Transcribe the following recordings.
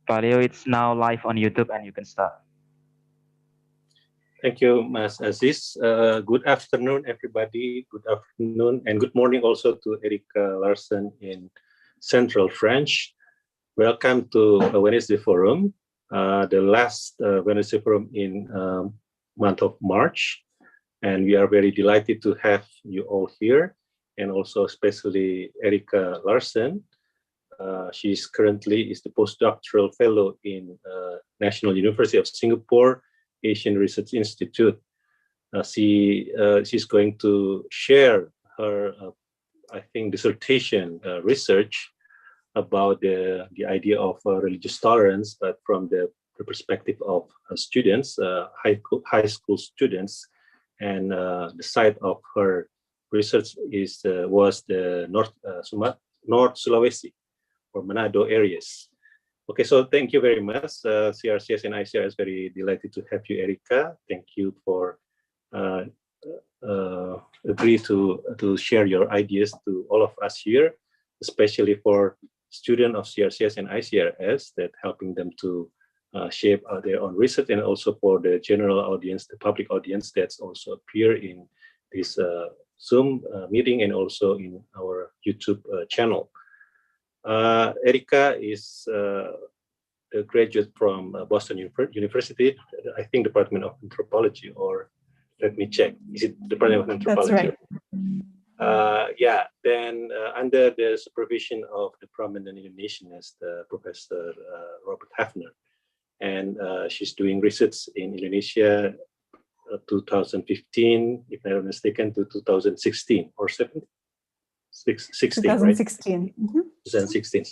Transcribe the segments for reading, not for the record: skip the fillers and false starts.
Valio, it's now live on YouTube and you can start. Thank you, Mas Aziz. Good afternoon, everybody. Good afternoon and good morning also to Erika Larsen in Central French. Welcome to Wednesday Forum, the last Wednesday Forum in month of March. And we are very delighted to have you all here, and also especially Erika Larsen. She's currently is the postdoctoral fellow in National University of Singapore, Asian Research Institute. She's going to share her, I think, dissertation research about the idea of religious tolerance, but from the perspective of students, high school students, and the site of her research was the North Sulawesi or Manado areas. Okay, so thank you very much. CRCS and ICRS very delighted to have you, Erika. Thank you for agree to share your ideas to all of us here, especially for students of CRCS and ICRS, that helping them to shape their own research, and also for the general audience, the public audience that's also appear in this Zoom meeting and also in our YouTube channel. Erika is a graduate from Boston University, I think Department of Anthropology, or let me check. Is it Department of Anthropology? That's right. Yeah, then under the supervision of the prominent Indonesianist, Professor Robert Hafner. And she's doing research in Indonesia 2015, if I'm not mistaken, to 2016 or 17? 16, 2016. Right? Mm-hmm. 2016.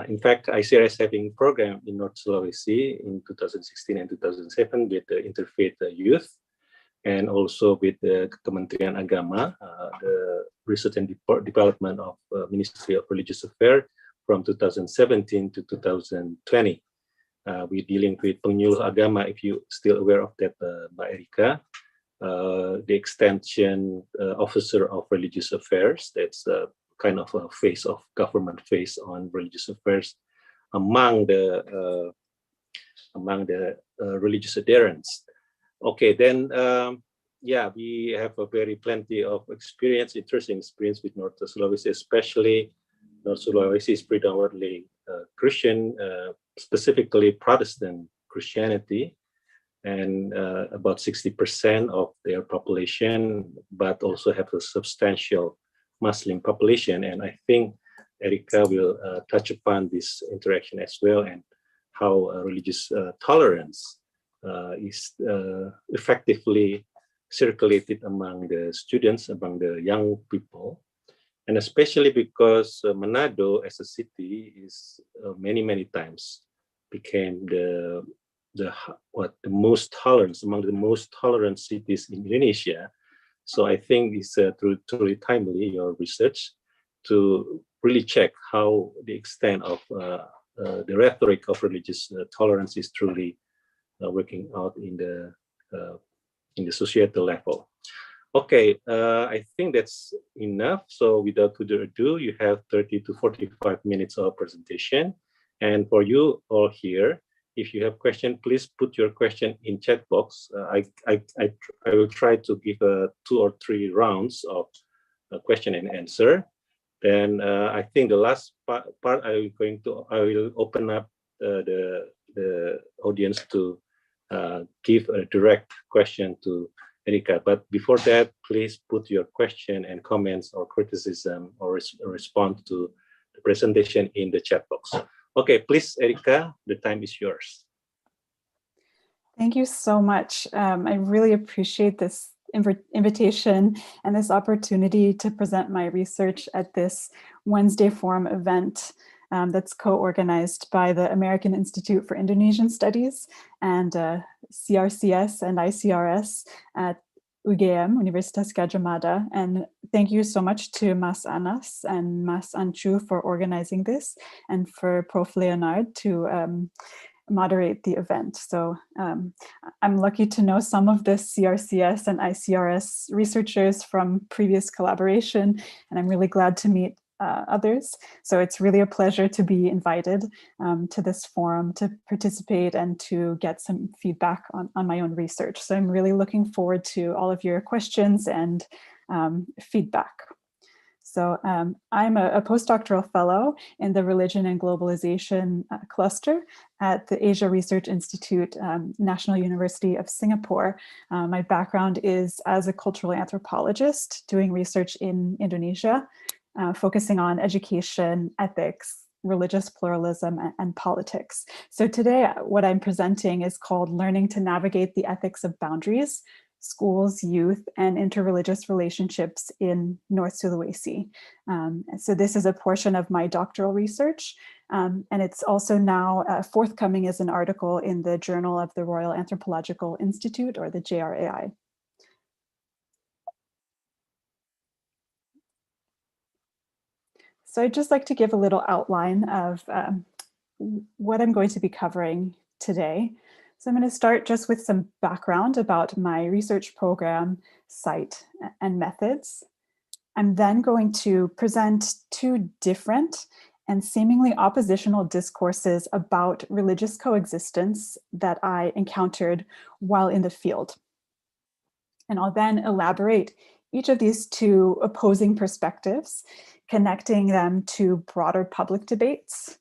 In fact, ICRS having program in North Sulawesi in 2016 and 2007 with the interfaith youth, and also with the Kementerian Agama, the Research and Development of Ministry of Religious Affairs from 2017 to 2020. We're dealing with penyuluh agama, if you're still aware of that, Mbak Erika. The extension officer of religious affairs, that's kind of a face of government face on religious affairs among the religious adherents. Okay, then yeah, we have a very plenty of experience, interesting experience with North Sulawesi, especially North Sulawesi is predominantly Christian, specifically Protestant Christianity, and about 60% of their population, but also have a substantial Muslim population. And I think Erika will touch upon this interaction as well, and how religious tolerance is effectively circulated among the students, among the young people. And especially because Manado as a city is many times became the most tolerant, among the most tolerant cities in Indonesia. So I think it's truly timely, your research, to really check how the extent of the rhetoric of religious tolerance is truly working out in the societal level. Okay, I think that's enough. So without further ado, you have 30 to 45 minutes of presentation. And for you all here, if you have question, please put your question in chat box. I will try to give 2 or 3 rounds of question and answer. Then I think the last part I will open up the audience to give a direct question to Erika. But before that, please put your question and comments or criticism or respond to the presentation in the chat box. Okay, please, Erika, the time is yours. Thank you so much. I really appreciate this invitation and this opportunity to present my research at this Wednesday Forum event that's co-organized by the American Institute for Indonesian Studies and CRCS and ICRS at UGM, Universitas Gadjah Mada. And thank you so much to Mas Anas and Mas Ancu for organizing this, and for Prof. Leonard to moderate the event. So I'm lucky to know some of the CRCS and ICRS researchers from previous collaboration, and I'm really glad to meet others. So it's really a pleasure to be invited to this forum to participate and to get some feedback on my own research. So I'm really looking forward to all of your questions and feedback. So I'm a postdoctoral fellow in the Religion and Globalization cluster at the Asia Research Institute, National University of Singapore. My background is as a cultural anthropologist doing research in Indonesia, focusing on education, ethics, religious pluralism, and politics. So today what I'm presenting is called Learning to Navigate the Ethics of Boundaries, Schools, Youth, and Interreligious Relationships in North Sulawesi. So this is a portion of my doctoral research, and it's also now forthcoming as an article in the Journal of the Royal Anthropological Institute, or the JRAI. So I'd just like to give a little outline of what I'm going to be covering today. So I'm going to start just with some background about my research program, site, and methods. I'm then going to present two different and seemingly oppositional discourses about religious coexistence that I encountered while in the field. And I'll then elaborate each of these two opposing perspectives, connecting them to broader public debates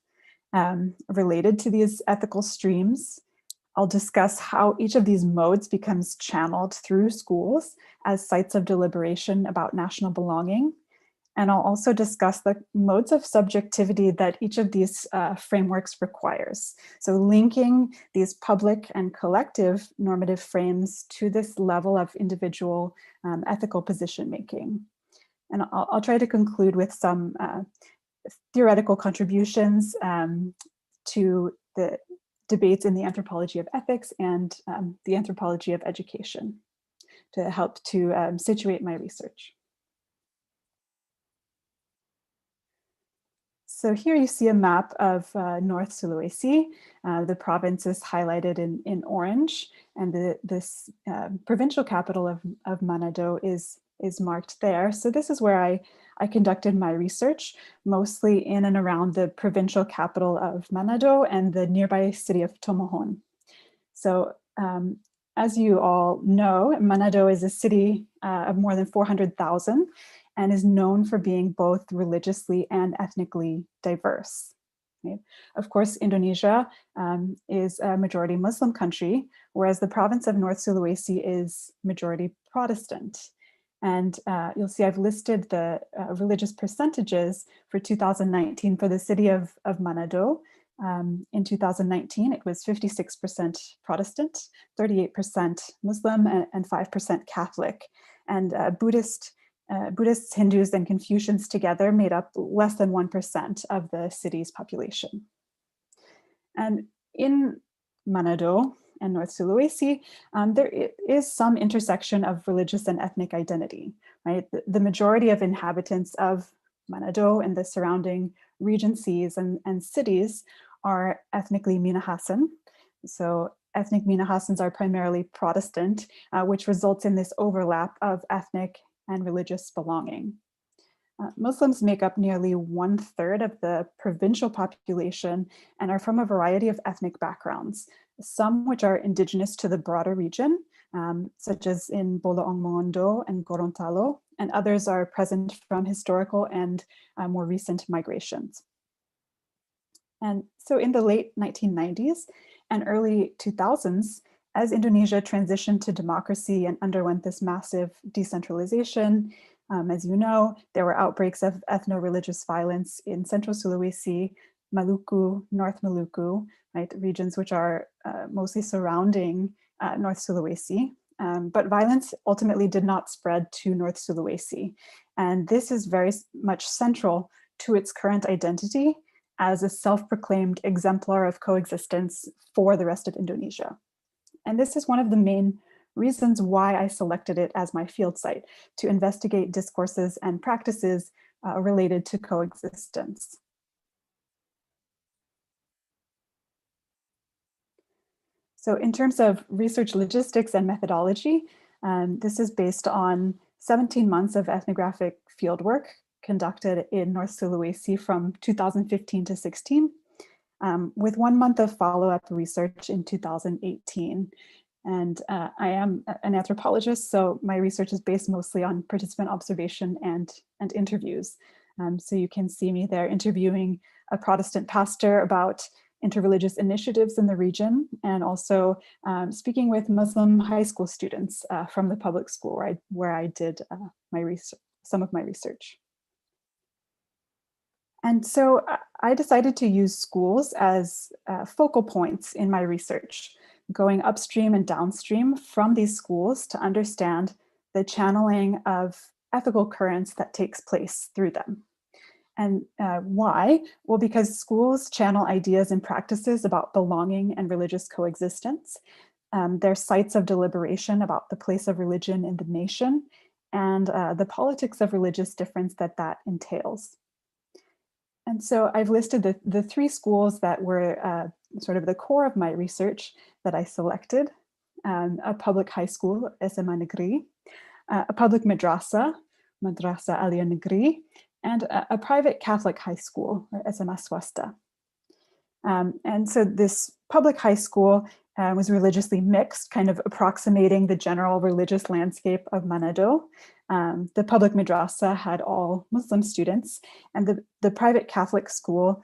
related to these ethical streams. I'll discuss how each of these modes becomes channeled through schools as sites of deliberation about national belonging. And I'll also discuss the modes of subjectivity that each of these frameworks requires. So linking these public and collective normative frames to this level of individual ethical position making. And I'll try to conclude with some theoretical contributions to the debates in the anthropology of ethics and the anthropology of education to help to situate my research. So here you see a map of North Sulawesi. The province is highlighted in orange, and this provincial capital of Manado is marked there. So this is where I conducted my research, mostly in and around the provincial capital of Manado and the nearby city of Tomohon. So as you all know, Manado is a city of more than 400,000 and is known for being both religiously and ethnically diverse. Right? Of course, Indonesia is a majority Muslim country, whereas the province of North Sulawesi is majority Protestant. And you'll see I've listed the religious percentages for 2019 for the city of Manado. In 2019, it was 56% Protestant, 38% Muslim, and 5% Catholic. And Buddhists, Hindus, and Confucians together made up less than 1% of the city's population. And in Manado and North Sulawesi, there is some intersection of religious and ethnic identity, right? The majority of inhabitants of Manado and the surrounding regencies and cities are ethnically Minahasan. So ethnic Minahasans are primarily Protestant, which results in this overlap of ethnic and religious belonging. Muslims make up nearly 1/3 of the provincial population and are from a variety of ethnic backgrounds, some which are indigenous to the broader region, such as in Bolaong Mongondo and Gorontalo, and others are present from historical and more recent migrations. And so in the late 1990s and early 2000s, as Indonesia transitioned to democracy and underwent this massive decentralization, as you know, there were outbreaks of ethno-religious violence in Central Sulawesi, Maluku, North Maluku, right, regions which are mostly surrounding North Sulawesi. But violence ultimately did not spread to North Sulawesi. And this is very much central to its current identity as a self-proclaimed exemplar of coexistence for the rest of Indonesia. And this is one of the main reasons why I selected it as my field site, to investigate discourses and practices related to coexistence. So in terms of research logistics and methodology, this is based on 17 months of ethnographic fieldwork conducted in North Sulawesi from 2015 to 16, with 1 month of follow-up research in 2018. And I am an anthropologist, so my research is based mostly on participant observation and interviews. So you can see me there interviewing a Protestant pastor about interreligious initiatives in the region, and also speaking with Muslim high school students from the public school where I did some of my research. And so I decided to use schools as focal points in my research, going upstream and downstream from these schools to understand the channeling of ethical currents that takes place through them. And why? Well, because schools channel ideas and practices about belonging and religious coexistence. They're sites of deliberation about the place of religion in the nation and the politics of religious difference that entails. And so I've listed the 3 schools that were sort of the core of my research that I selected: a public high school, SMA Negeri, a public madrasa, Madrasa Alia Negeri, and a private Catholic high school, or SMA Swasta. And so this public high school was religiously mixed, kind of approximating the general religious landscape of Manado. The public madrasa had all Muslim students, and the private Catholic school,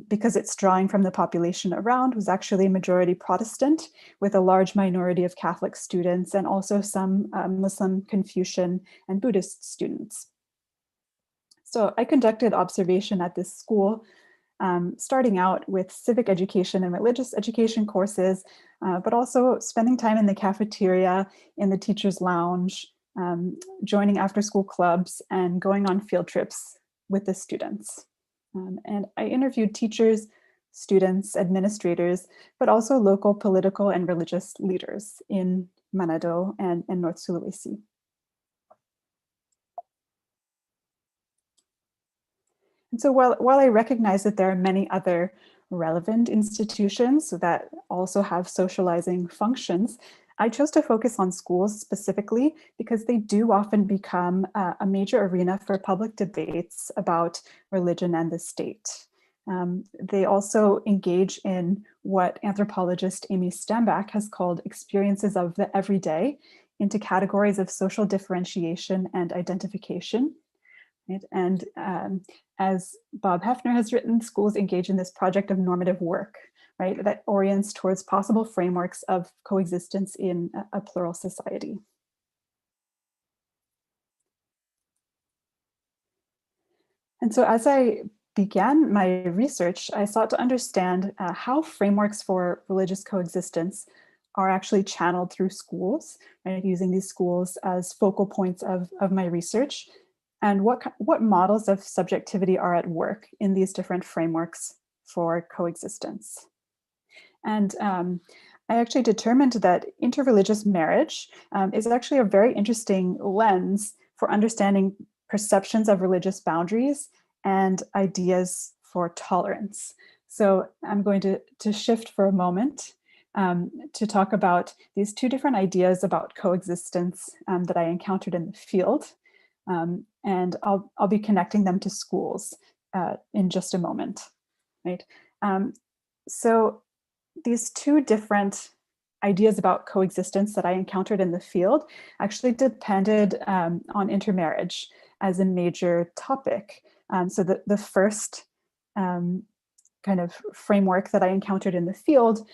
because it's drawing from the population around, was actually majority Protestant, with a large minority of Catholic students and also some Muslim, Confucian, and Buddhist students. So I conducted observation at this school, starting out with civic education and religious education courses, but also spending time in the cafeteria, in the teacher's lounge, joining after-school clubs, and going on field trips with the students. And I interviewed teachers, students, administrators, but also local political and religious leaders in Manado and North Sulawesi. And so while I recognize that there are many other relevant institutions that also have socializing functions, I chose to focus on schools specifically because they do often become a major arena for public debates about religion and the state. They also engage in what anthropologist Amy Stambach has called experiences of the everyday into categories of social differentiation and identification. Right? And as Bob Hefner has written, schools engage in this project of normative work, right, that orients towards possible frameworks of coexistence in a plural society. And so as I began my research, I sought to understand how frameworks for religious coexistence are actually channeled through schools, right, using these schools as focal points of my research, and what models of subjectivity are at work in these different frameworks for coexistence. And I actually determined that interreligious marriage is actually a very interesting lens for understanding perceptions of religious boundaries and ideas for tolerance. So I'm going to shift for a moment to talk about these 2 different ideas about coexistence that I encountered in the field. And I'll be connecting them to schools in just a moment, right? So these 2 different ideas about coexistence that I encountered in the field actually depended on intermarriage as a major topic. So the first kind of framework that I encountered in the field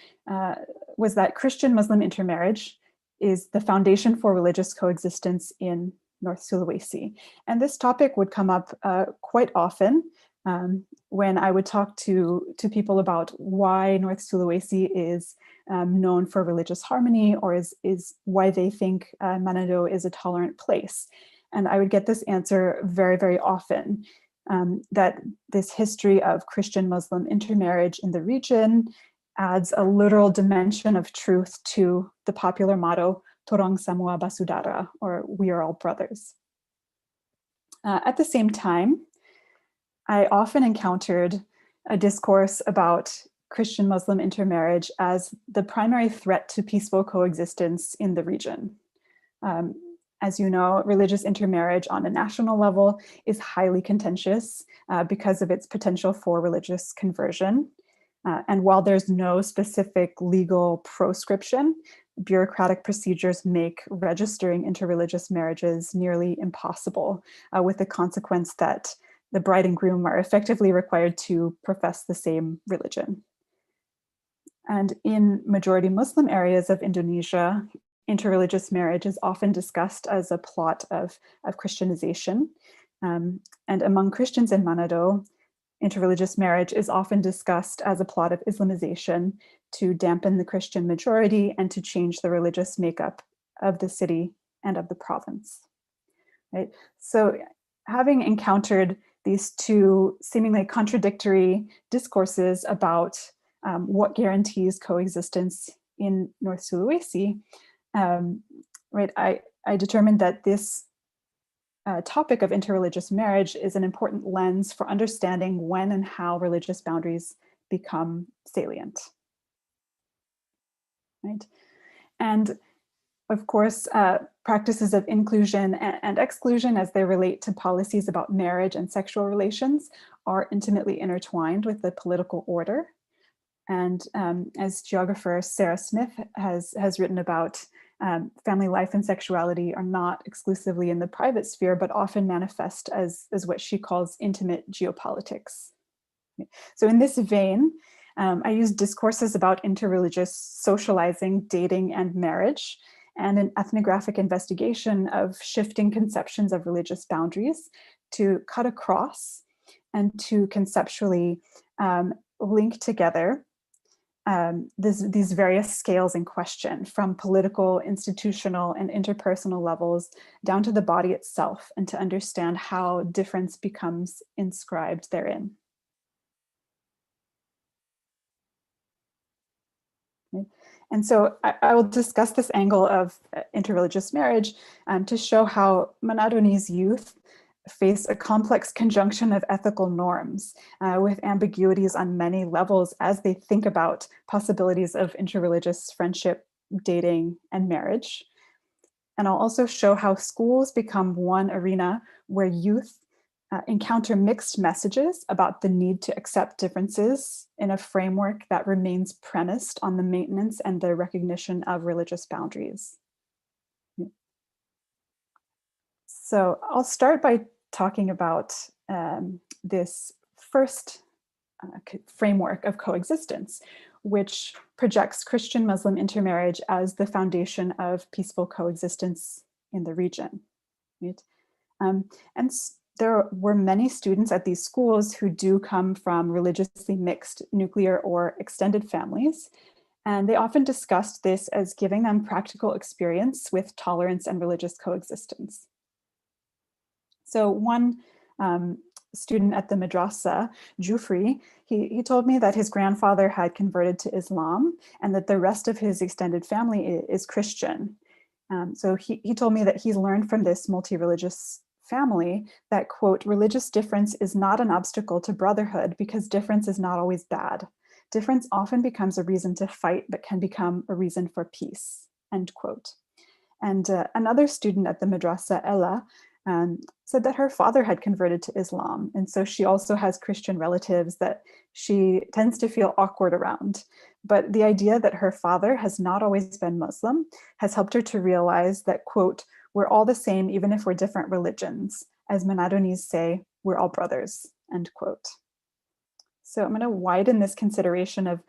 was that Christian-Muslim intermarriage is the foundation for religious coexistence in North Sulawesi. And this topic would come up quite often when I would talk to people about why North Sulawesi is known for religious harmony, or is why they think Manado is a tolerant place. And I would get this answer very, very often, that this history of Christian-Muslim intermarriage in the region adds a literal dimension of truth to the popular motto, Torang Samua Basudara, or we are all brothers. At the same time, I often encountered a discourse about Christian-Muslim intermarriage as the primary threat to peaceful coexistence in the region. As you know, religious intermarriage on a national level is highly contentious because of its potential for religious conversion. And while there's no specific legal proscription, bureaucratic procedures make registering interreligious marriages nearly impossible, with the consequence that the bride and groom are effectively required to profess the same religion. And in majority Muslim areas of Indonesia, interreligious marriage is often discussed as a plot of Christianization. And among Christians in Manado, interreligious marriage is often discussed as a plot of Islamization to dampen the Christian majority and to change the religious makeup of the city and of the province. Right? So having encountered these two seemingly contradictory discourses about what guarantees coexistence in North Sulawesi, right, I determined that this topic of interreligious marriage is an important lens for understanding when and how religious boundaries become salient. Right? And of course, practices of inclusion and exclusion as they relate to policies about marriage and sexual relations are intimately intertwined with the political order. And as geographer Sarah Smith has written about, family life and sexuality are not exclusively in the private sphere, but often manifest as what she calls intimate geopolitics. So in this vein, I use discourses about interreligious socializing, dating, and marriage, and an ethnographic investigation of shifting conceptions of religious boundaries to cut across and to conceptually link together these various scales in question, from political, institutional, and interpersonal levels down to the body itself, and to understand how difference becomes inscribed therein. Okay. And so I will discuss this angle of interreligious marriage to show how Manadoni's youth face a complex conjunction of ethical norms with ambiguities on many levels as they think about possibilities of interreligious friendship, dating, and marriage. And I'll also show how schools become one arena where youth encounter mixed messages about the need to accept differences in a framework that remains premised on the maintenance and the recognition of religious boundaries. So I'll start by talking about this first framework of coexistence, which projects Christian-Muslim intermarriage as the foundation of peaceful coexistence in the region. Right? And there were many students at these schools who do come from religiously mixed nuclear or extended families, and they often discussed this as giving them practical experience with tolerance and religious coexistence. So one student at the madrasa, Jufri, he told me that his grandfather had converted to Islam and that the rest of his extended family is Christian. So he told me that he's learned from this multi-religious family that, quote, religious difference is not an obstacle to brotherhood because difference is not always bad. Difference often becomes a reason to fight, but can become a reason for peace, end quote. And another student at the madrasa, Ella, said that her father had converted to Islam. And so she also has Christian relatives that she tends to feel awkward around. But the idea that her father has not always been Muslim has helped her to realize that, quote, we're all the same, even if we're different religions. As Manadonese say, we're all brothers, end quote. So I'm going to widen this consideration of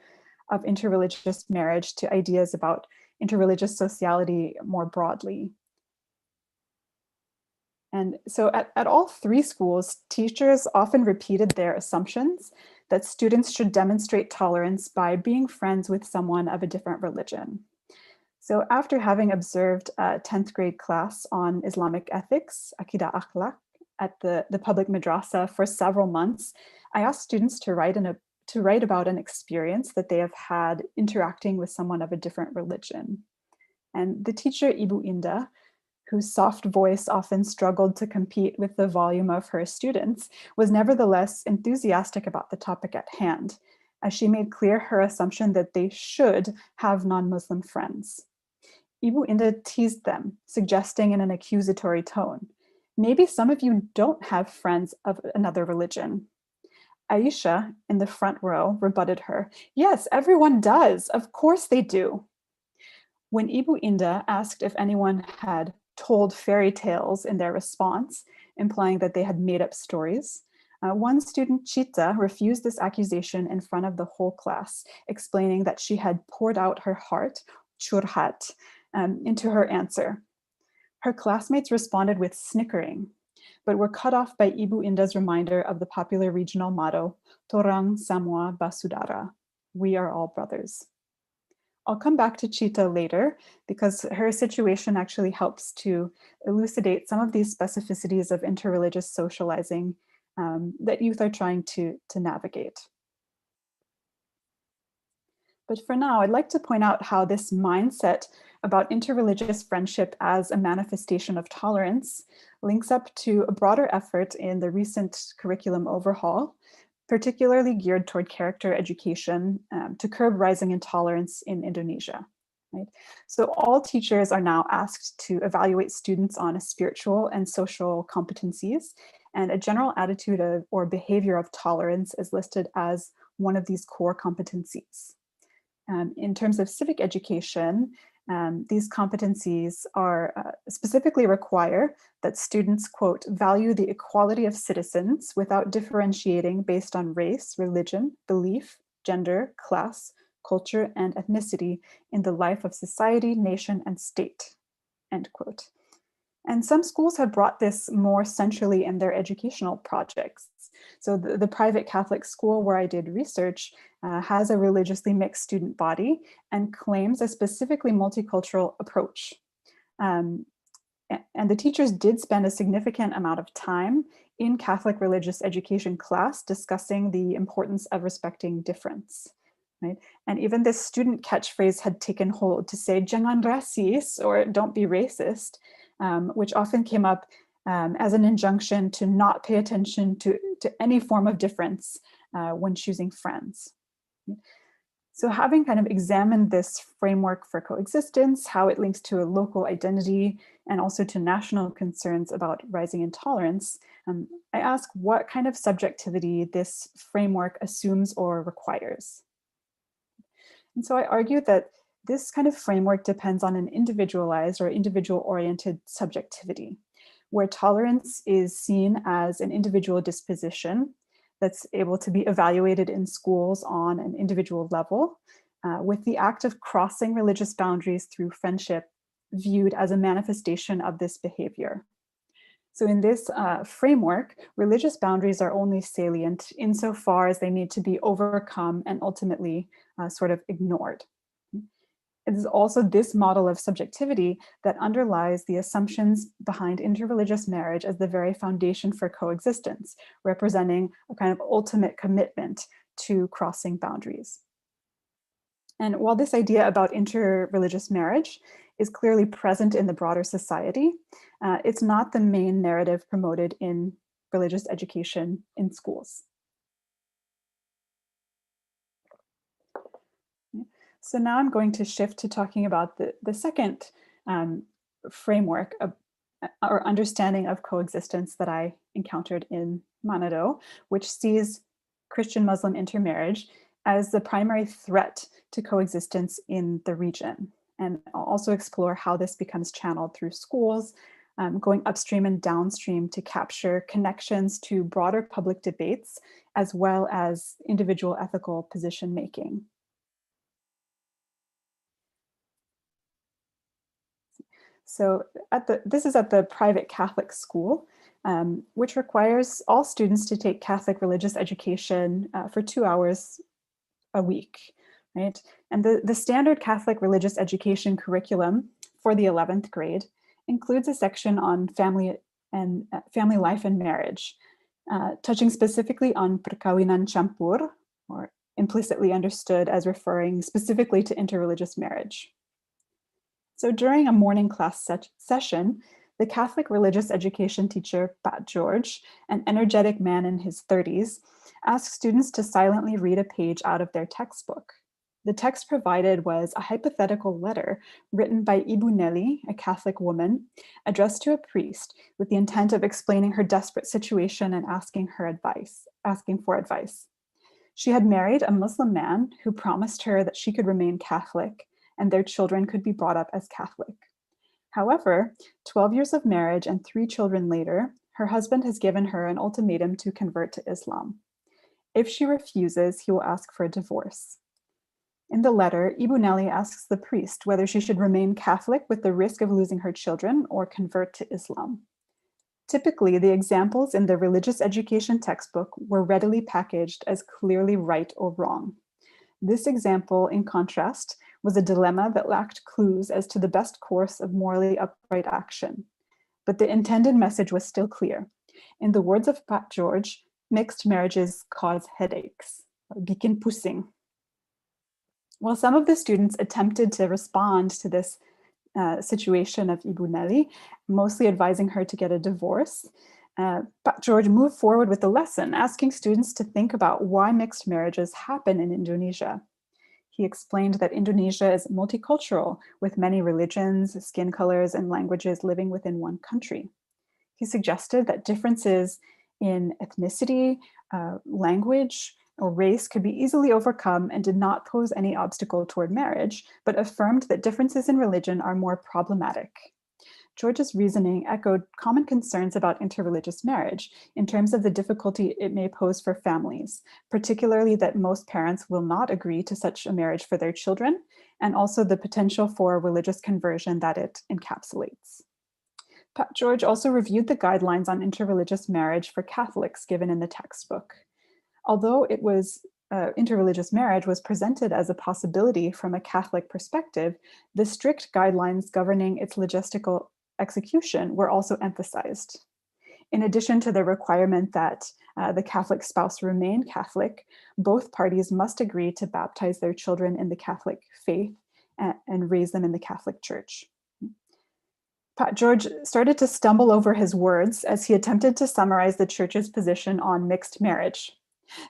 interreligious marriage to ideas about interreligious sociality more broadly. And so at all three schools, teachers often repeated their assumptions that students should demonstrate tolerance by being friends with someone of a different religion. So after having observed a 10th grade class on Islamic ethics, Akidah Akhlaq, at the public madrasa for several months, I asked students to write about an experience that they have had interacting with someone of a different religion. And the teacher, Ibu Indah, whose soft voice often struggled to compete with the volume of her students, was nevertheless enthusiastic about the topic at hand, as she made clear her assumption that they should have non-Muslim friends. Ibu Inda teased them, suggesting in an accusatory tone, "Maybe some of you don't have friends of another religion." Aisha, in the front row, rebutted her, "Yes, everyone does. Of course they do." When Ibu Inda asked if anyone had told fairy tales in their response, implying that they had made up stories, one student, Chita, refused this accusation in front of the whole class, explaining that she had poured out her heart, churhat, into her answer. Her classmates responded with snickering, but were cut off by Ibu Inda's reminder of the popular regional motto, Torang Samua Basudara, we are all brothers. I'll come back to Chita later because her situation actually helps to elucidate some of these specificities of interreligious socializing that youth are trying to navigate. But for now, I'd like to point out how this mindset about interreligious friendship as a manifestation of tolerance links up to a broader effort in the recent curriculum overhaul, particularly geared toward character education to curb rising intolerance in Indonesia. Right? So all teachers are now asked to evaluate students on spiritual and social competencies, and a general attitude of, or behavior of tolerance is listed as one of these core competencies. In terms of civic education, these competencies are specifically require that students, quote, value the equality of citizens without differentiating based on race, religion, belief, gender, class, culture, and ethnicity in the life of society, nation, and state, end quote. And some schools have brought this more centrally in their educational projects. So the private Catholic school where I did research has a religiously mixed student body and claims a specifically multicultural approach. And the teachers did spend a significant amount of time in Catholic religious education class discussing the importance of respecting difference. Right? And even this student catchphrase had taken hold to say, "Jangan rasis," or "don't be racist," which often came up as an injunction to not pay attention to any form of difference when choosing friends. So having kind of examined this framework for coexistence, how it links to a local identity, and also to national concerns about rising intolerance, I ask what kind of subjectivity this framework assumes or requires. And so I argue that this kind of framework depends on an individualized or individual-oriented subjectivity, where tolerance is seen as an individual disposition that's able to be evaluated in schools on an individual level, with the act of crossing religious boundaries through friendship viewed as a manifestation of this behavior. So in this framework, religious boundaries are only salient insofar as they need to be overcome and ultimately sort of ignored. It is also this model of subjectivity that underlies the assumptions behind interreligious marriage as the very foundation for coexistence, representing a kind of ultimate commitment to crossing boundaries. And while this idea about interreligious marriage is clearly present in the broader society, it's not the main narrative promoted in religious education in schools. So now I'm going to shift to talking about the second framework of, or understanding of coexistence that I encountered in Manado, which sees Christian-Muslim intermarriage as the primary threat to coexistence in the region. And I'll also explore how this becomes channeled through schools, going upstream and downstream to capture connections to broader public debates, as well as individual ethical position making. So this is at the private Catholic school, which requires all students to take Catholic religious education for 2 hours a week, right? And the standard Catholic religious education curriculum for the 11th grade includes a section on family life and marriage, touching specifically on perkawinan campur, or implicitly understood as referring specifically to interreligious marriage. So during a morning class session, the Catholic religious education teacher, Pat George, an energetic man in his 30s, asked students to silently read a page out of their textbook. The text provided was a hypothetical letter written by Ibu Nelly, a Catholic woman, addressed to a priest with the intent of explaining her desperate situation and asking for advice. She had married a Muslim man who promised her that she could remain Catholic and their children could be brought up as Catholic. However, 12 years of marriage and 3 children later, her husband has given her an ultimatum to convert to Islam. If she refuses, he will ask for a divorce. In the letter, Ibu Nelly asks the priest whether she should remain Catholic with the risk of losing her children or convert to Islam. Typically, the examples in the religious education textbook were readily packaged as clearly right or wrong. This example, in contrast, was a dilemma that lacked clues as to the best course of morally upright action. But the intended message was still clear. In the words of Pat George, mixed marriages cause headaches, bikin pusing. While some of the students attempted to respond to this situation of Ibu Nelly, mostly advising her to get a divorce, Pak George moved forward with the lesson, asking students to think about why mixed marriages happen in Indonesia. He explained that Indonesia is multicultural, with many religions, skin colors, and languages living within one country. He suggested that differences in ethnicity, language, or race could be easily overcome and did not pose any obstacle toward marriage, but affirmed that differences in religion are more problematic. George's reasoning echoed common concerns about interreligious marriage in terms of the difficulty it may pose for families, particularly that most parents will not agree to such a marriage for their children, and also the potential for religious conversion that it encapsulates. Pat George also reviewed the guidelines on interreligious marriage for Catholics given in the textbook. Although interreligious marriage was presented as a possibility from a Catholic perspective, the strict guidelines governing its logistical execution were also emphasized. In addition to the requirement that the Catholic spouse remain Catholic, both parties must agree to baptize their children in the Catholic faith and raise them in the Catholic Church. Pat George started to stumble over his words as he attempted to summarize the Church's position on mixed marriage.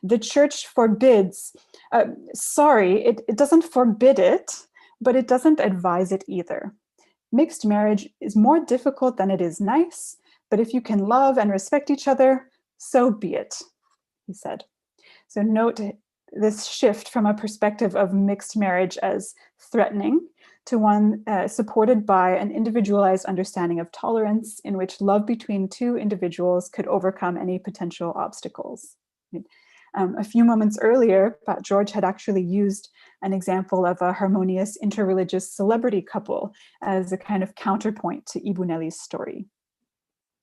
The Church forbids, it doesn't forbid it, but it doesn't advise it either. Mixed marriage is more difficult than it is nice, but if you can love and respect each other, so be it, he said. So note this shift from a perspective of mixed marriage as threatening to one supported by an individualized understanding of tolerance in which love between 2 individuals could overcome any potential obstacles. A few moments earlier, Pat George had actually used an example of a harmonious interreligious celebrity couple as a kind of counterpoint to Ibu Nelly's story.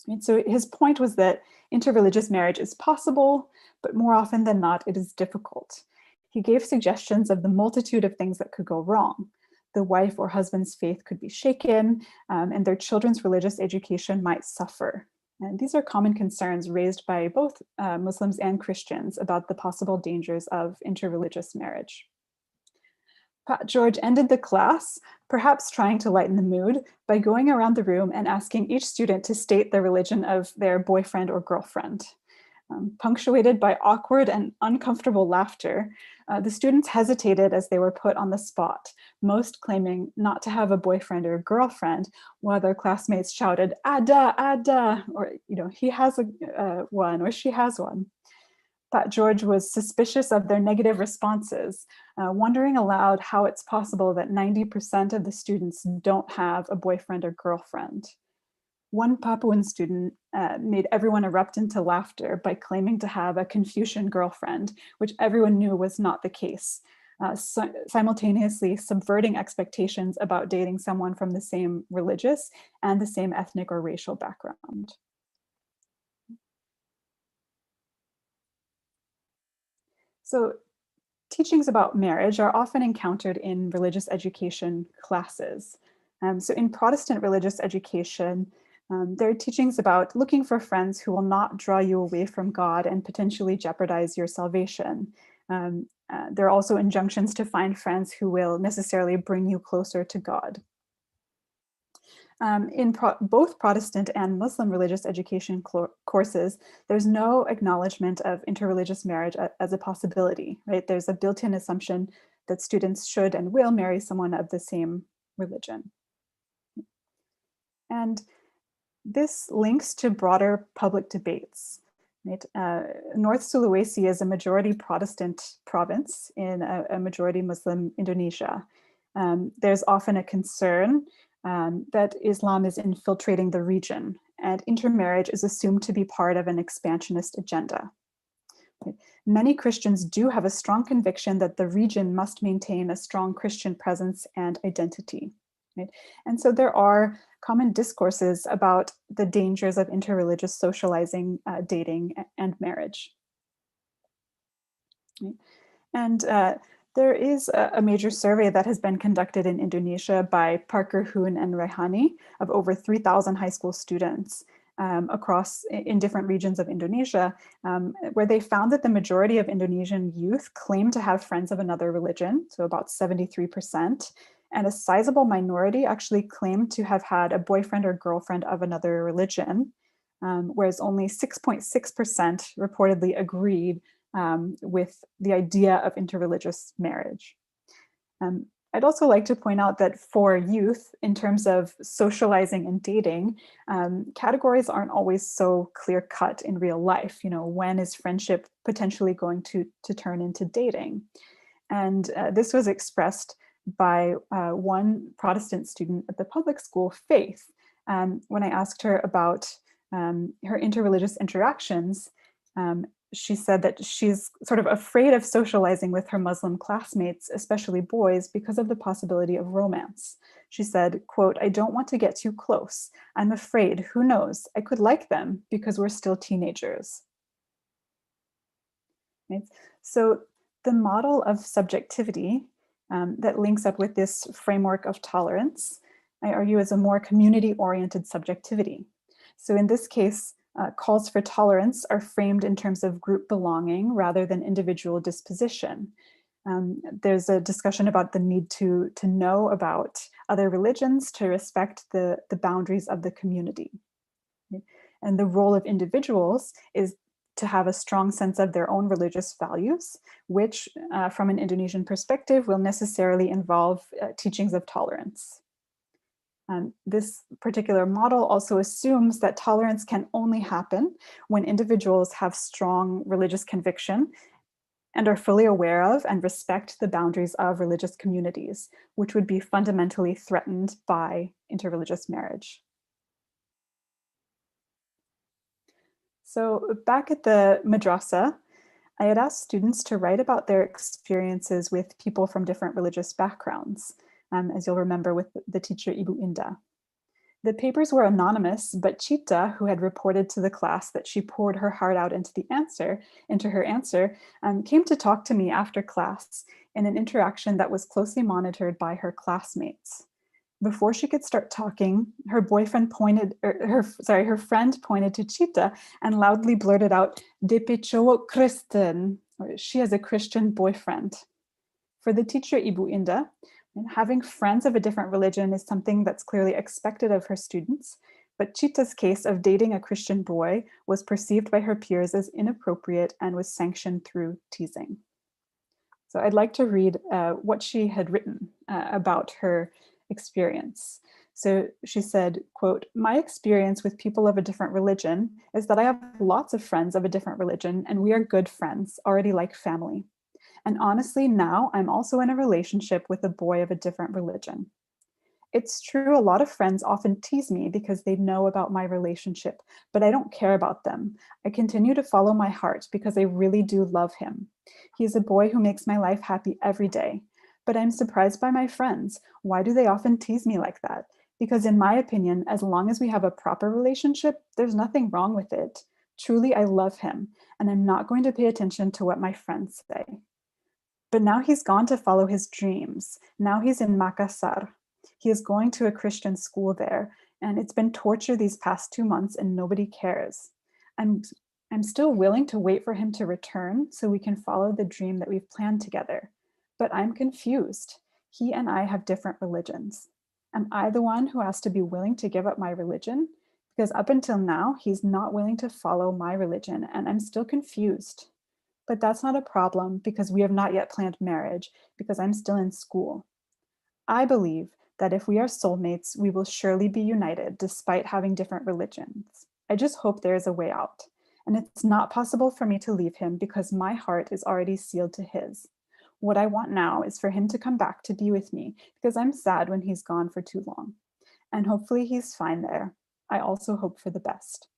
And so his point was that interreligious marriage is possible, but more often than not, it is difficult. He gave suggestions of the multitude of things that could go wrong. The wife or husband's faith could be shaken, and their children's religious education might suffer. And these are common concerns raised by both Muslims and Christians about the possible dangers of interreligious marriage. Pat George ended the class, perhaps trying to lighten the mood, by going around the room and asking each student to state the religion of their boyfriend or girlfriend. Punctuated by awkward and uncomfortable laughter, the students hesitated as they were put on the spot, most claiming not to have a boyfriend or girlfriend, while their classmates shouted, "Ada, Ada," or he has one, or she has one. Pat George was suspicious of their negative responses, wondering aloud how it's possible that 90% of the students don't have a boyfriend or girlfriend. One Papuan student made everyone erupt into laughter by claiming to have a Confucian girlfriend, which everyone knew was not the case, simultaneously subverting expectations about dating someone from the same religious and the same ethnic or racial background. So teachings about marriage are often encountered in religious education classes. So in Protestant religious education, there are teachings about looking for friends who will not draw you away from God and potentially jeopardize your salvation. There are also injunctions to find friends who will necessarily bring you closer to God. In both Protestant and Muslim religious education courses, there's no acknowledgement of interreligious marriage as a possibility, right? There's a built-in assumption that students should and will marry someone of the same religion. And this links to broader public debates. Right? North Sulawesi is a majority Protestant province in a majority Muslim Indonesia. There's often a concern that Islam is infiltrating the region, and intermarriage is assumed to be part of an expansionist agenda. Many Christians do have a strong conviction that the region must maintain a strong Christian presence and identity. Right? And so there are common discourses about the dangers of interreligious socializing, dating, and marriage. Right? And there is a major survey that has been conducted in Indonesia by Parker, Hoon, and Rehani of over 3,000 high school students across in different regions of Indonesia, where they found that the majority of Indonesian youth claim to have friends of another religion, so about 73%, and a sizable minority actually claim to have had a boyfriend or girlfriend of another religion, whereas only 6.6% reportedly agreed with the idea of interreligious marriage. I'd also like to point out that for youth, in terms of socializing and dating, categories aren't always so clear-cut in real life. You know, when is friendship potentially going to turn into dating? And this was expressed by one Protestant student at the public school, Faith, when I asked her about her interreligious interactions. She said that she's sort of afraid of socializing with her Muslim classmates, especially boys, because of the possibility of romance. She said, quote, "I don't want to get too close. I'm afraid, who knows, I could like them because we're still teenagers." Right? So the model of subjectivity that links up with this framework of tolerance, I argue, is a more community-oriented subjectivity. So in this case, calls for tolerance are framed in terms of group belonging rather than individual disposition. There's a discussion about the need to know about other religions, to respect the boundaries of the community. And the role of individuals is to have a strong sense of their own religious values, which from an Indonesian perspective will necessarily involve teachings of tolerance. This particular model also assumes that tolerance can only happen when individuals have strong religious conviction and are fully aware of and respect the boundaries of religious communities, which would be fundamentally threatened by interreligious marriage. So back at the madrasa, I had asked students to write about their experiences with people from different religious backgrounds, as you'll remember with the teacher Ibu Indah. The papers were anonymous, but Chita, who had reported to the class that she poured her heart out into her answer, came to talk to me after class in an interaction that was closely monitored by her classmates. Before she could start talking, her friend pointed to Chita and loudly blurted out, "Depe cowok Kristen," or "she has a Christian boyfriend." For the teacher Ibu Indah, having friends of a different religion is something that's clearly expected of her students, but Chita's case of dating a Christian boy was perceived by her peers as inappropriate and was sanctioned through teasing. So I'd like to read what she had written about her experience. So she said, quote, "My experience with people of a different religion is that I have lots of friends of a different religion, and we are good friends, already like family. And honestly, now I'm also in a relationship with a boy of a different religion. It's true, a lot of friends often tease me because they know about my relationship, but I don't care about them. I continue to follow my heart because I really do love him. He is a boy who makes my life happy every day. But I'm surprised by my friends. Why do they often tease me like that? Because in my opinion, as long as we have a proper relationship, there's nothing wrong with it. Truly, I love him, and I'm not going to pay attention to what my friends say. But now he's gone to follow his dreams. Now he's in Makassar. He is going to a Christian school there, and it's been torture these past 2 months and nobody cares. I'm still willing to wait for him to return so we can follow the dream that we've planned together. But I'm confused. He and I have different religions. Am I the one who has to be willing to give up my religion? Because up until now, he's not willing to follow my religion, and I'm still confused. But that's not a problem because we have not yet planned marriage, because I'm still in school. I believe that if we are soulmates, we will surely be united despite having different religions. I just hope there is a way out. And it's not possible for me to leave him because my heart is already sealed to his. What I want now is for him to come back to be with me because I'm sad when he's gone for too long. And hopefully he's fine there. I also hope for the best.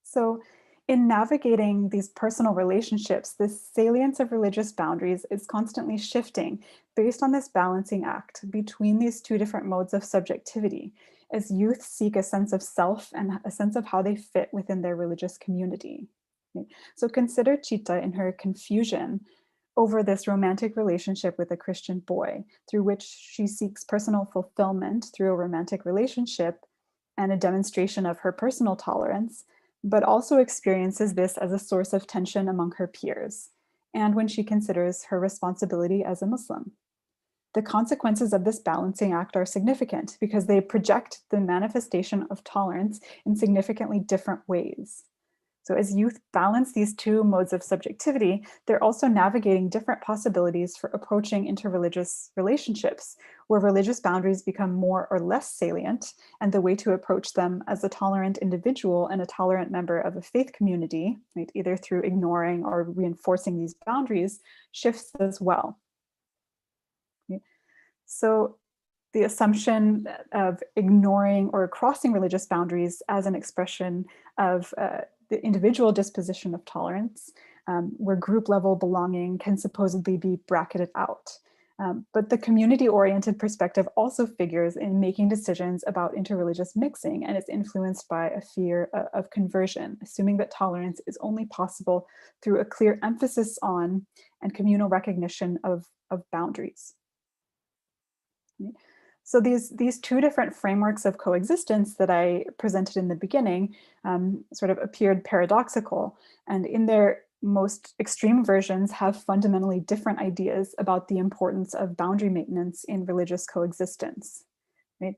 So in navigating these personal relationships, the salience of religious boundaries is constantly shifting based on this balancing act between these two different modes of subjectivity, as youth seek a sense of self and a sense of how they fit within their religious community. So consider Chita in her confusion over this romantic relationship with a Christian boy, through which she seeks personal fulfillment through a romantic relationship and a demonstration of her personal tolerance, but also experiences this as a source of tension among her peers, and when she considers her responsibility as a Muslim. The consequences of this balancing act are significant because they project the manifestation of tolerance in significantly different ways. So as youth balance these two modes of subjectivity, they're also navigating different possibilities for approaching interreligious relationships, where religious boundaries become more or less salient, and the way to approach them as a tolerant individual and a tolerant member of a faith community, right, either through ignoring or reinforcing these boundaries, shifts as well. Okay. So the assumption of ignoring or crossing religious boundaries as an expression of the individual disposition of tolerance, where group level belonging can supposedly be bracketed out. But the community-oriented perspective also figures in making decisions about interreligious mixing, and is influenced by a fear of conversion, assuming that tolerance is only possible through a clear emphasis on and communal recognition of boundaries. Right? So these two different frameworks of coexistence that I presented in the beginning sort of appeared paradoxical, and in their most extreme versions have fundamentally different ideas about the importance of boundary maintenance in religious coexistence. Right?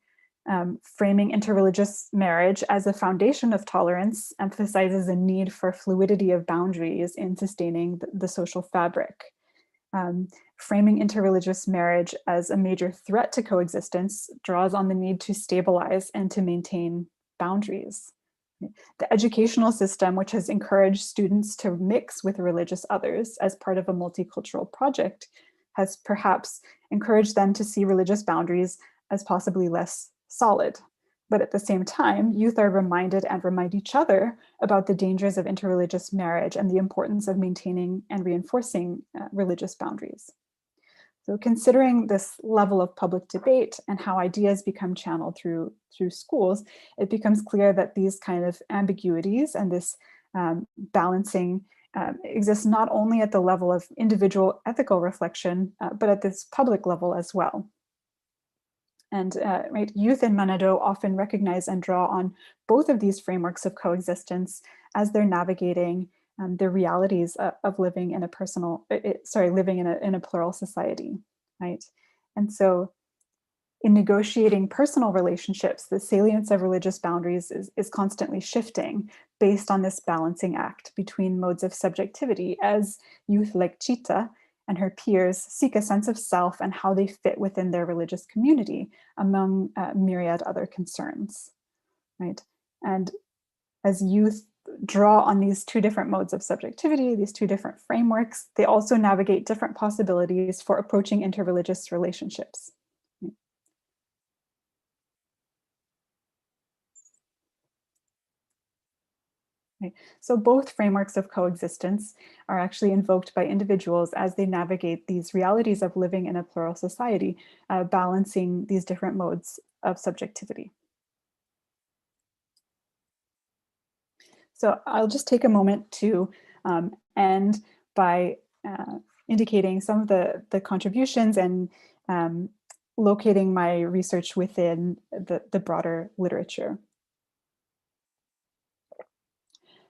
Framing interreligious marriage as a foundation of tolerance emphasizes a need for fluidity of boundaries in sustaining the social fabric. Framing interreligious marriage as a major threat to coexistence draws on the need to stabilize and to maintain boundaries. The educational system, which has encouraged students to mix with religious others as part of a multicultural project, has perhaps encouraged them to see religious boundaries as possibly less solid. But at the same time, youth are reminded and remind each other about the dangers of interreligious marriage and the importance of maintaining and reinforcing religious boundaries. So considering this level of public debate and how ideas become channeled through schools, it becomes clear that these kind of ambiguities and this balancing exists not only at the level of individual ethical reflection, but at this public level as well. And right, youth in Manado often recognize and draw on both of these frameworks of coexistence as they're navigating the realities of living in a living in a plural society, right? And so in negotiating personal relationships, the salience of religious boundaries is constantly shifting based on this balancing act between modes of subjectivity, as youth like Chita and her peers seek a sense of self and how they fit within their religious community, among myriad other concerns, right? And as youth draw on these two different modes of subjectivity, these two different frameworks, they also navigate different possibilities for approaching interreligious relationships. Okay. So both frameworks of coexistence are actually invoked by individuals as they navigate these realities of living in a plural society, balancing these different modes of subjectivity. So I'll just take a moment to end by indicating some of the contributions and locating my research within the broader literature.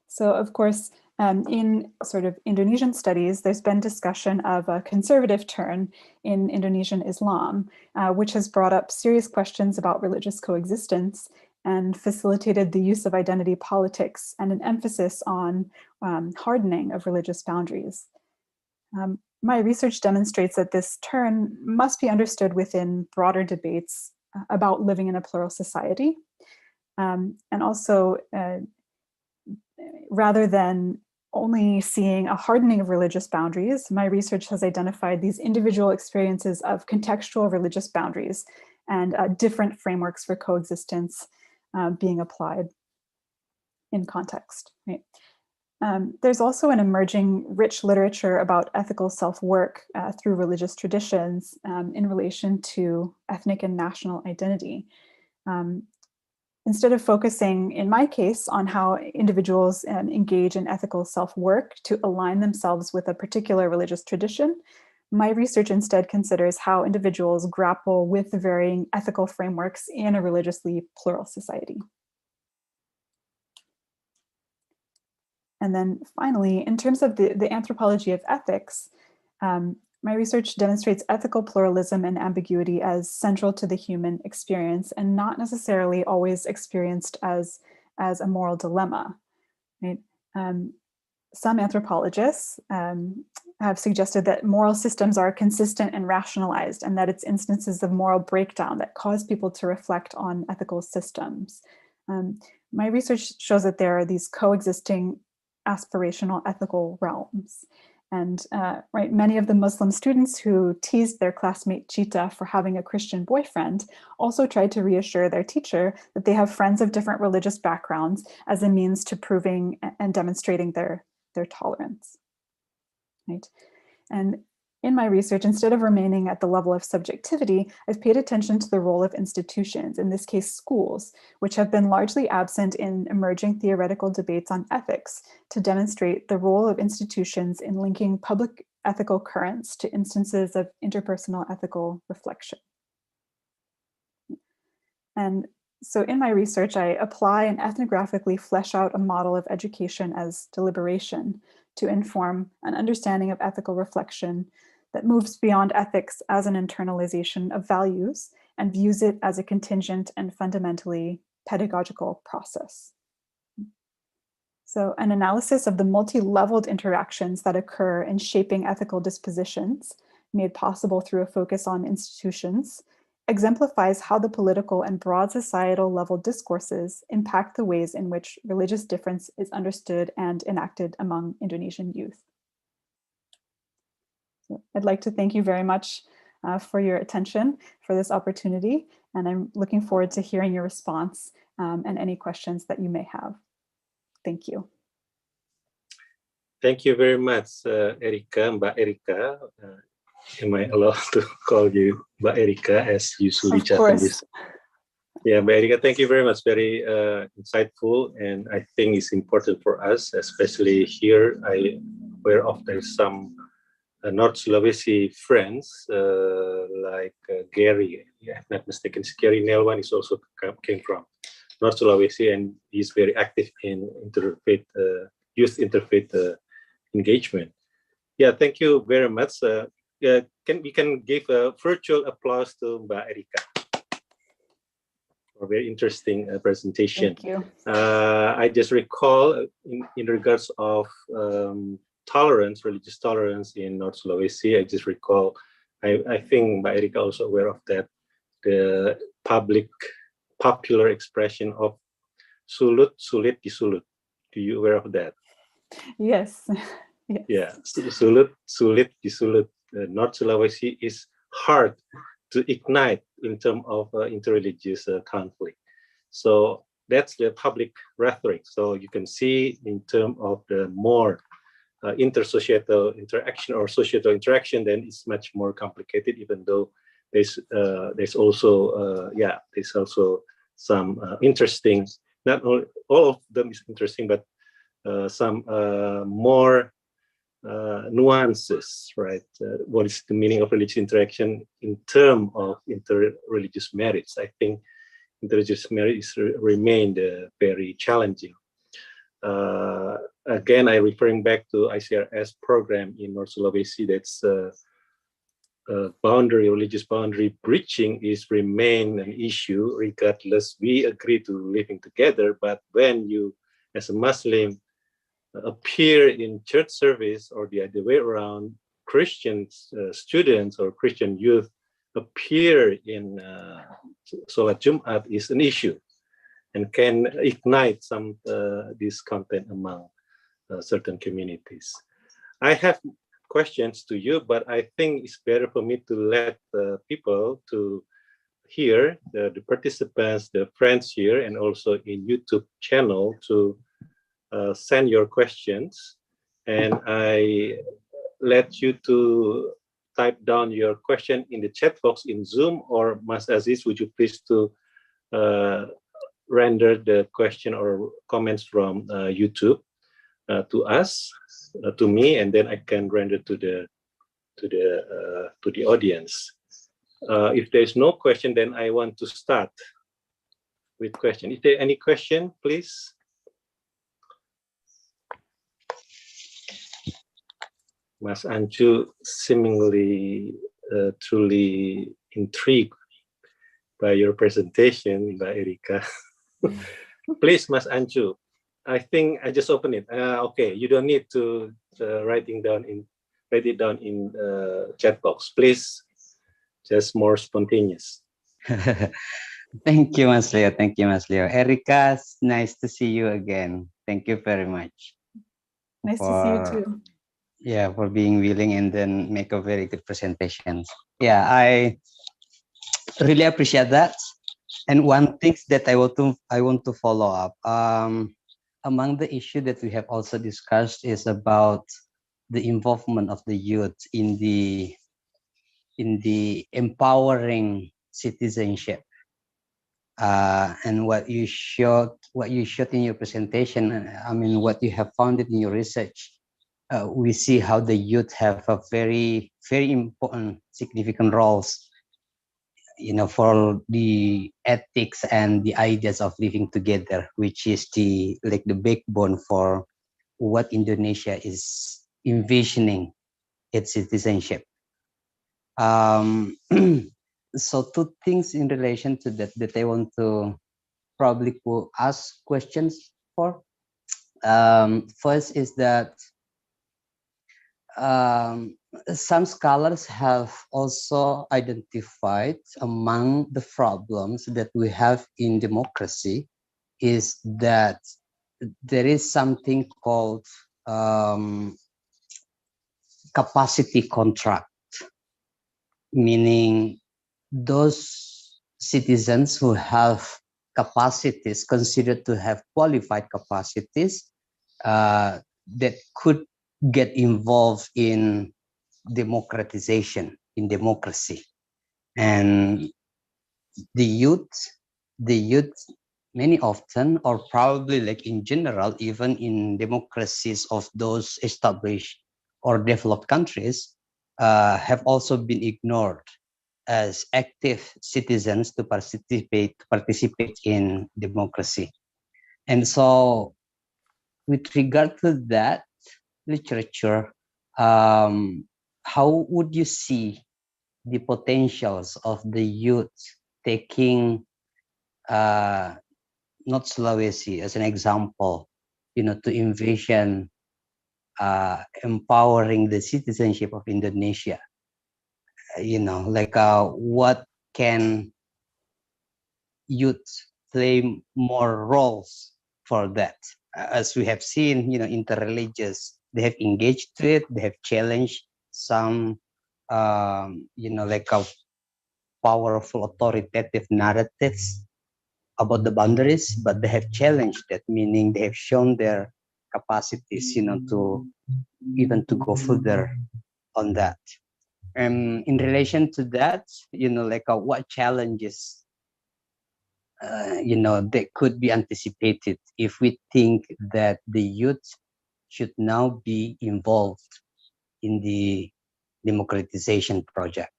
So of course, in sort of Indonesian studies, there's been discussion of a conservative turn in Indonesian Islam, which has brought up serious questions about religious coexistence and facilitated the use of identity politics and an emphasis on hardening of religious boundaries. My research demonstrates that this turn must be understood within broader debates about living in a plural society. And also, rather than only seeing a hardening of religious boundaries, my research has identified these individual experiences of contextual religious boundaries and different frameworks for coexistence being applied in context. Right? There's also an emerging rich literature about ethical self-work through religious traditions in relation to ethnic and national identity. Instead of focusing, in my case, on how individuals engage in ethical self-work to align themselves with a particular religious tradition, my research instead considers how individuals grapple with the varying ethical frameworks in a religiously plural society. And then finally, in terms of the anthropology of ethics, my research demonstrates ethical pluralism and ambiguity as central to the human experience and not necessarily always experienced as a moral dilemma. Right? Some anthropologists have suggested that moral systems are consistent and rationalized, and that it's instances of moral breakdown that cause people to reflect on ethical systems. My research shows that there are these coexisting aspirational ethical realms. And right, many of the Muslim students who teased their classmate Chita for having a Christian boyfriend also tried to reassure their teacher that they have friends of different religious backgrounds as a means to proving and demonstrating their tolerance. Right? And in my research, instead of remaining at the level of subjectivity, I've paid attention to the role of institutions, in this case schools, which have been largely absent in emerging theoretical debates on ethics, to demonstrate the role of institutions in linking public ethical currents to instances of interpersonal ethical reflection. And so in my research, I apply and ethnographically flesh out a model of education as deliberation to inform an understanding of ethical reflection that moves beyond ethics as an internalization of values and views it as a contingent and fundamentally pedagogical process. So an analysis of the multi-leveled interactions that occur in shaping ethical dispositions, made possible through a focus on institutions, exemplifies how the political and broad societal level discourses impact the ways in which religious difference is understood and enacted among Indonesian youth. So I'd like to thank you very much for your attention for this opportunity, and I'm looking forward to hearing your response and any questions that you may have. Thank you. Thank you very much, Erika, Mbak Erika. Am I allowed to call you Mbak Erika as usually chat in this? Yeah, Mbak Erika, thank you very much. Very insightful, and I think it's important for us, especially here. I'm aware of there's some North Sulawesi friends like Gary, if I'm not mistaken, Gary Nelwan is also came from North Sulawesi, and he's very active in interfaith youth interfaith engagement. Yeah, thank you very much. We can give a virtual applause to Mbak Erika for a very interesting presentation. Thank you. I just recall in regards of tolerance, religious tolerance in North Sulawesi, I just recall, I think Mbak Erika also aware of that, the popular expression of sulut, sulit, disulut. Do you aware of that? Yes. Yes. Yeah, sulut, sulit, disulut. North Sulawesi is hard to ignite in terms of interreligious conflict. So that's the public rhetoric. So you can see in terms of the more intersocietal interaction or societal interaction, then it's much more complicated, even though there's also there's also some interesting, not all of them is interesting, but some more nuances, right? What is the meaning of religious interaction in terms of interreligious marriage? I think interreligious marriage remained very challenging. Again, I'm referring back to ICRS program in North Sulawesi. That's religious boundary breaching is remain an issue regardless we agree to living together. But when you, as a Muslim, appear in church service or the other way around, Christian students or Christian youth appear in Sholat Jumat is an issue and can ignite some discontent among certain communities. I have questions to you, but I think it's better for me to let people to hear, the participants, the friends here, and also in YouTube channel to send your questions. And I let you to type down your question in the chat box in Zoom, or Mas Aziz, would you please to render the question or comments from YouTube to us, to me, and then I can render to the audience. If there is no question, then I want to start with question. Is there any question, please? Mas Anju seemingly truly intrigued by your presentation, Mbak Erika. Please, Mas Anju. I think I just opened it. Okay, you don't need to write it down in chat box. Please, just more spontaneous. Thank you, Mas Leo. Thank you, Mas Leo. Erika, nice to see you again. Thank you very much. Nice to see you too. Yeah, for being willing and then make a very good presentation. Yeah, I really appreciate that. And one thing that I want to follow up. Among the issue that we have also discussed is about the involvement of the youth in the empowering citizenship. And what you showed in your presentation, I mean, what you have found in your research, we see how the youth have a very, very important, significant roles, for the ethics and the ideas of living together, which is the backbone for what Indonesia is envisioning its citizenship. So two things in relation to that I want to probably ask questions for. First is that some scholars have also identified among the problems that we have in democracy is that there is something called capacity contract, meaning those citizens who have capacities, considered to have qualified capacities, that could get involved in democratization, in democracy. And the youth many often, or probably in general, even in democracies of those established or developed countries, have also been ignored as active citizens to participate in democracy. And so with regard to that literature, how would you see the potentials of the youth taking North Sulawesi as an example, to envision empowering the citizenship of Indonesia? What can youth play more roles for that? As we have seen, interreligious, they have engaged to it, they have challenged some, powerful authoritative narratives about the boundaries, but they have challenged that, meaning they have shown their capacities, to even to go further on that. And in relation to that, what challenges, that could be anticipated if we think that the youth should now be involved in the democratization project.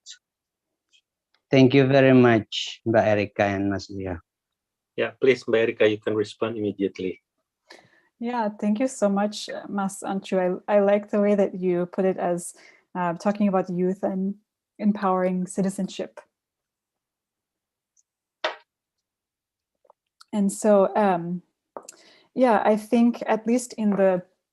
Thank you very much, Mbak Erika and Mas Leo. Yeah, please, Mbak Erika, you can respond immediately. Yeah, thank you so much, Mas Anchu. I like the way that you put it as talking about youth and empowering citizenship. And so, yeah, I think at least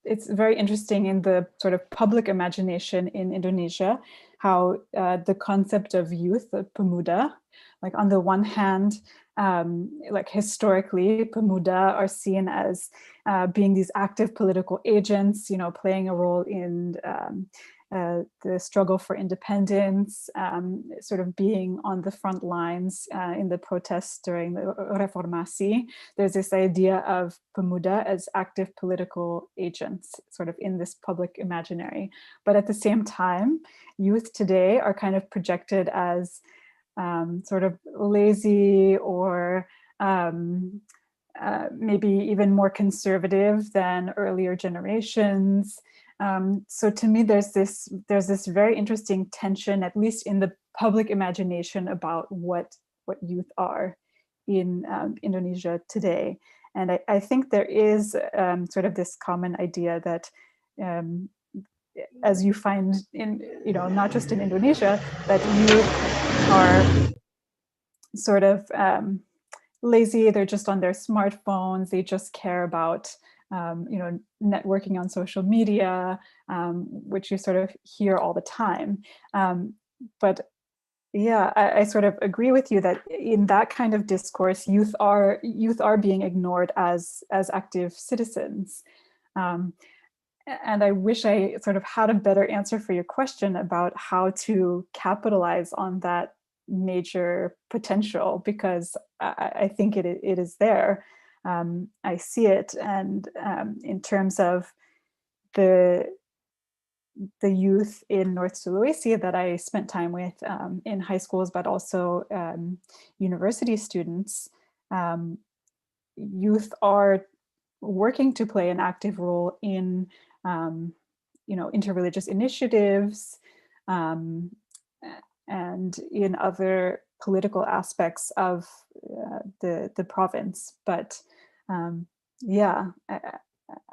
it's very interesting in the sort of public imagination in Indonesia, how the concept of youth, pemuda, like on the one hand, like historically, pemuda are seen as being these active political agents, playing a role in the struggle for independence, sort of being on the front lines in the protests during the Reformasi. There's this idea of pemuda as active political agents, sort of in this public imaginary. But at the same time, youth today are kind of projected as sort of lazy or maybe even more conservative than earlier generations. So to me, there's this very interesting tension, at least in the public imagination, about what youth are in Indonesia today. And I think there is sort of this common idea that, as you find in, not just in Indonesia, that youth are sort of lazy. They're just on their smartphones. They just care about networking on social media, which you sort of hear all the time. But yeah, I sort of agree with you that in that kind of discourse, youth are being ignored as active citizens. And I wish I sort of had a better answer for your question about how to capitalize on that major potential, because I think it is there. I see it, and in terms of the youth in North Sulawesi that I spent time with in high schools, but also university students, youth are working to play an active role in interreligious initiatives and in other political aspects of the province. But yeah,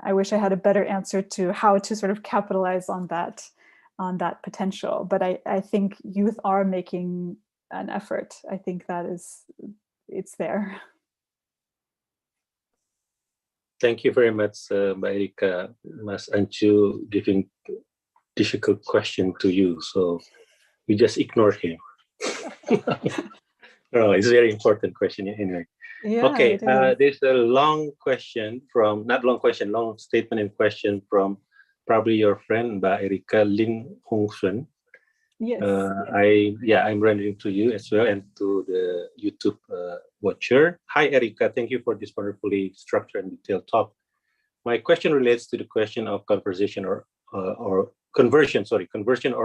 I wish I had a better answer to how to sort of capitalize on that potential. But I think youth are making an effort. I think it's there. Thank you very much, Mbak Erika. Mas Ancu giving difficult question to you, so we just ignore him. No, it's a very important question anyway. Yeah, okay, there's a long statement and question from probably your friend, Mbak Erika Lin Hong Sun. Yes. I'm rendering to you as well and to the YouTube watcher. Hi, Erika. Thank you for this wonderfully structured and detailed talk. My question relates to the question of conversion or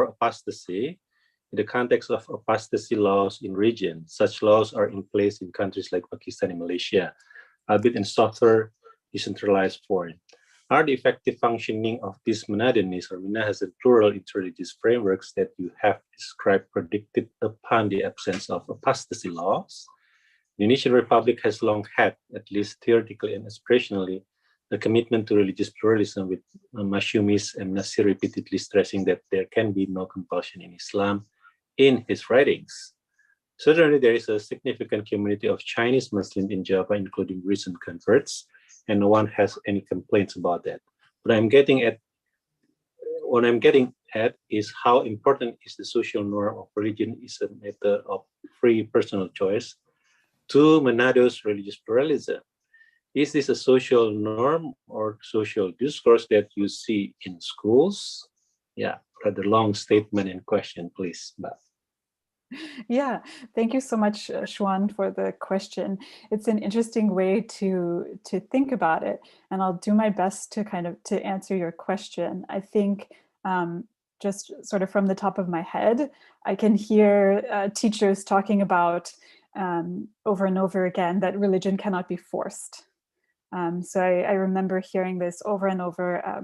apostasy in the context of apostasy laws in region. Such laws are in place in countries like Pakistan and Malaysia, albeit in softer, decentralized form. Are the effective functioning of these monodynes or minahas and plural interreligious frameworks that you have described predicted upon the absence of apostasy laws? The Indonesian Republic has long had, at least theoretically and aspirationally, a commitment to religious pluralism, with Mashumis and Nasir repeatedly stressing that there can be no compulsion in Islam in his writings. Certainly, there is a significant community of Chinese Muslims in Java, including recent converts, and no one has any complaints about that. What I'm getting at is how important is the social norm of religion is a matter of free personal choice to Manado's religious pluralism. Is this a social norm or social discourse that you see in schools? Yeah, rather long statement and question, please. Yeah, thank you so much, Xuan, for the question. It's an interesting way to think about it, and I'll do my best to answer your question. I think just sort of from the top of my head, I can hear teachers talking about over and over again that religion cannot be forced. So I remember hearing this over and over,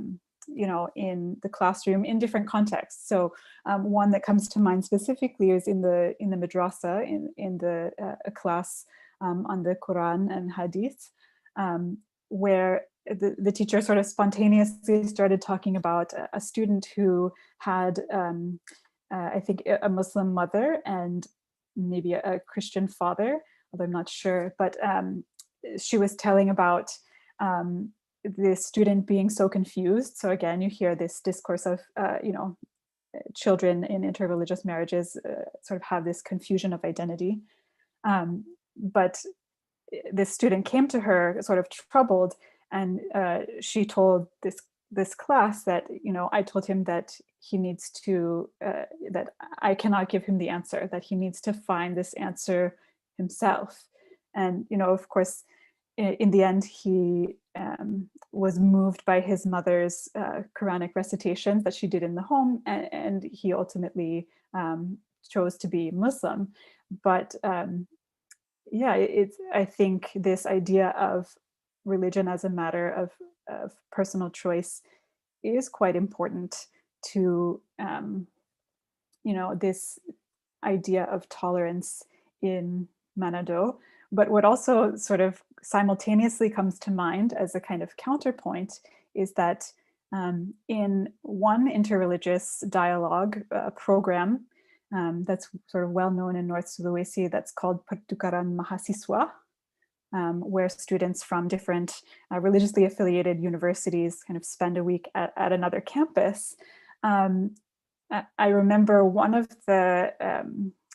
in the classroom in different contexts. So one that comes to mind specifically is in the madrasa, in the a class on the Quran and Hadith, where the teacher sort of spontaneously started talking about a student who had I think a Muslim mother and maybe a Christian father, although I'm not sure, but she was telling about the student being so confused. So again, you hear this discourse of, children in interreligious marriages sort of have this confusion of identity. But this student came to her sort of troubled, and she told this class that, I told him that he needs to, that I cannot give him the answer, that he needs to find this answer himself. And, of course, in the end, he was moved by his mother's Quranic recitations that she did in the home, and he ultimately chose to be Muslim. But I think this idea of religion as a matter of personal choice is quite important to, this idea of tolerance in Manado. But what also sort of simultaneously comes to mind as a kind of counterpoint is that in one interreligious dialogue program that's sort of well known in North Sulawesi, that's called Pertukaran Mahasiswa, where students from different religiously affiliated universities kind of spend a week at another campus. I remember one of the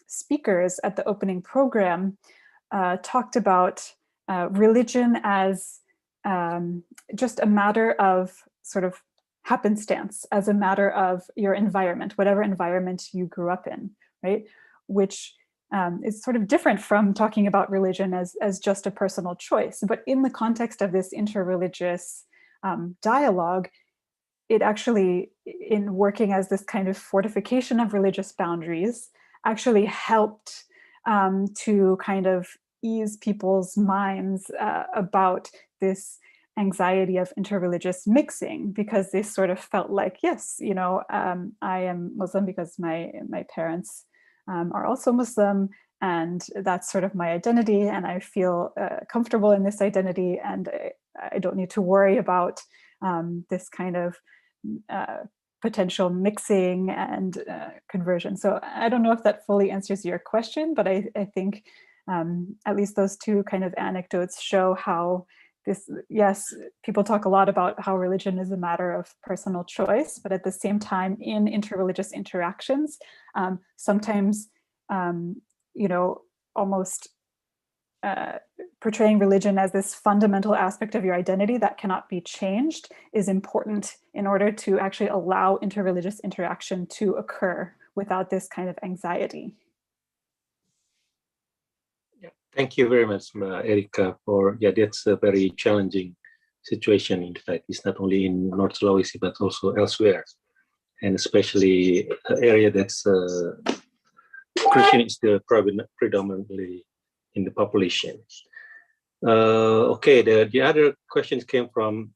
speakers at the opening program talked about religion as just a matter of sort of happenstance, as a matter of your environment, whatever environment you grew up in, right? Which is sort of different from talking about religion as just a personal choice. But in the context of this interreligious dialogue, it actually, in working as this kind of fortification of religious boundaries, actually helped to kind of ease people's minds about this anxiety of interreligious mixing, because they sort of felt like, yes, I am Muslim because my parents are also Muslim, and that's sort of my identity, and I feel comfortable in this identity, and I don't need to worry about this kind of potential mixing and conversion. So I don't know if that fully answers your question, but I think at least those two kind of anecdotes show how this, yes, people talk a lot about how religion is a matter of personal choice, but at the same time, in interreligious interactions, sometimes, almost portraying religion as this fundamental aspect of your identity that cannot be changed is important in order to actually allow interreligious interaction to occur without this kind of anxiety. Thank you very much, Erika, that's a very challenging situation. In fact, it's not only in North Sulawesi, but also elsewhere. And especially an area that's Christian is still predominantly in the population. The other questions came from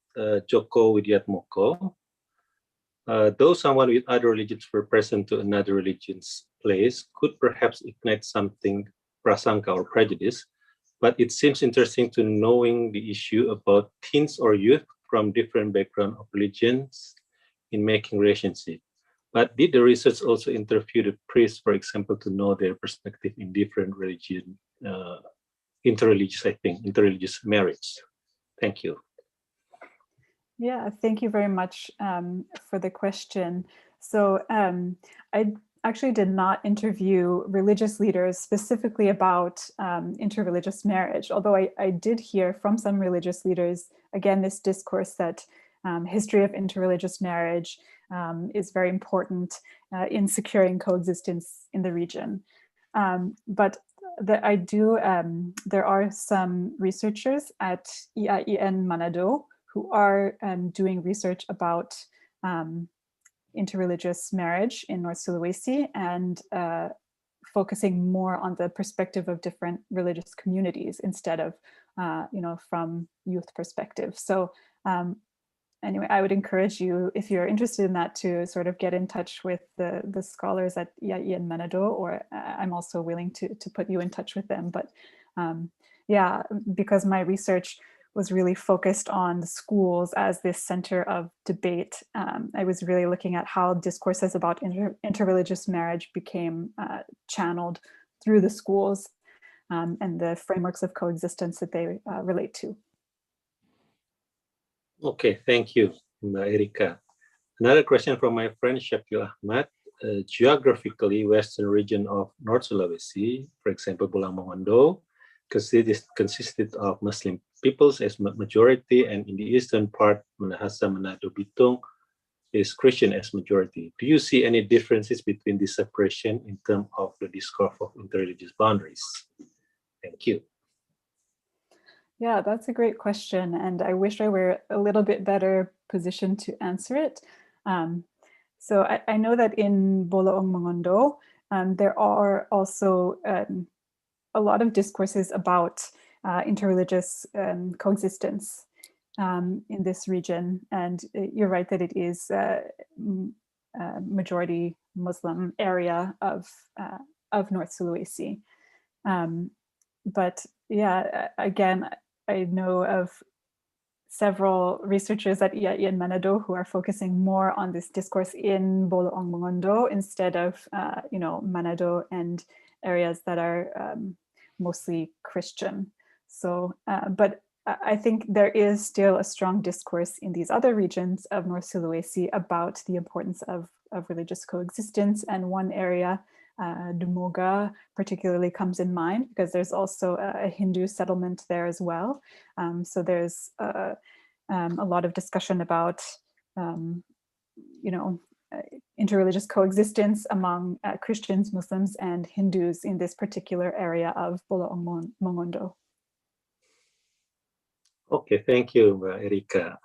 Joko Widiatmoko. Though someone with other religions were present to another religion's place could perhaps ignite something prasangka or prejudice, but it seems interesting to knowing the issue about teens or youth from different background of religions in making relationship. But did the research also interview the priests, for example, to know their perspective in different religion, interreligious marriage? Thank you. Yeah, thank you very much for the question. So I actually did not interview religious leaders specifically about interreligious marriage, although I did hear from some religious leaders, again, this discourse that history of interreligious marriage is very important in securing coexistence in the region. But there are some researchers at IAIN Manado who are doing research about interreligious marriage in North Sulawesi and focusing more on the perspective of different religious communities instead of, from youth perspective. So anyway, I would encourage you, if you're interested in that, to sort of get in touch with the scholars at IAIN Manado, or I'm also willing to put you in touch with them. But because my research was really focused on the schools as this center of debate. I was really looking at how discourses about interreligious marriage became channeled through the schools and the frameworks of coexistence that they relate to. Okay, thank you, Mbak Erika. Another question from my friend Syakil Ahmad. Geographically, western region of North Sulawesi, for example, Bolang Mongondo, consisted of Muslim peoples as majority, and in the eastern part, Minahasa, Manado, Bitung, is Christian as majority. Do you see any differences between this separation in terms of the discourse of interreligious boundaries? Thank you. Yeah, that's a great question, and I wish I were a little bit better positioned to answer it. So I know that in Boloong Mongondo, there are also a lot of discourses about interreligious coexistence in this region. And you're right that it is a majority Muslim area of North Sulawesi. But yeah, again, I know of several researchers at IAI and Manado who are focusing more on this discourse in Boloong Mongondo instead of, Manado and areas that are mostly Christian. So, but I think there is still a strong discourse in these other regions of North Sulawesi about the importance of religious coexistence. And one area, Dumoga, particularly comes in mind because there's also a Hindu settlement there as well. So there's a lot of discussion about, interreligious coexistence among Christians, Muslims, and Hindus in this particular area of Boloong Mongondo. Okay, thank you, Mbak Erika.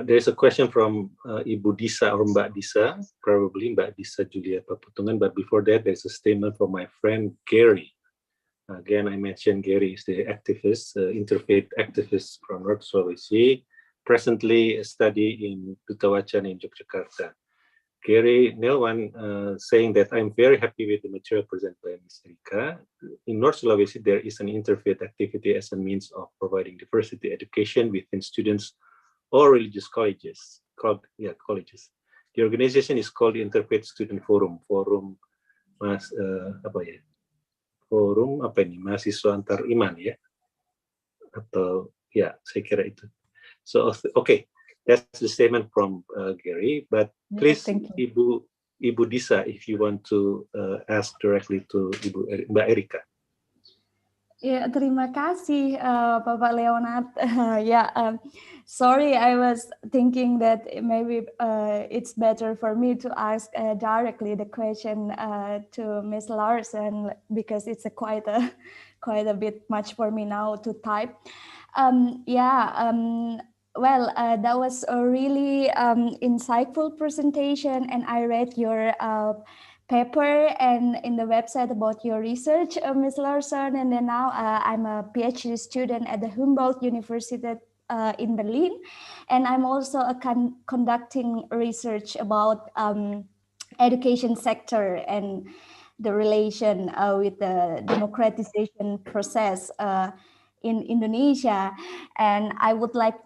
There's a question from Ibu Disa or Mbak Disa, probably Mbak Disa Julia Paputungan, but before that, there's a statement from my friend Gary. Again, I mentioned Gary is the activist, interfaith activist from North Sulawesi, presently study in Duta Wacana in Yogyakarta. Gary Nelwan saying that I'm very happy with the material presented by Ms. Erika. In North Sulawesi, there is an interfaith activity as a means of providing diversity education within students or religious colleges. Colleges. The organization is called the Interfaith Student Forum. Forum mahasiswa antar iman ya, atau ya saya kira itu. So okay, that's the statement from Gary. But please, Ibu Disa, if you want to ask directly to Mbak Erika. Ya, terima kasih Bapak Leonard. Sorry, I was thinking that maybe it's better for me to ask directly the question to Ms. Larsen because it's quite a bit much for me now to type. Well, that was a really insightful presentation, and I read your paper and in the website about your research, Ms. Larsen, and then now I'm a PhD student at the Humboldt University in Berlin, and I'm also conducting research about education sector and the relation with the democratization process in Indonesia. And I would like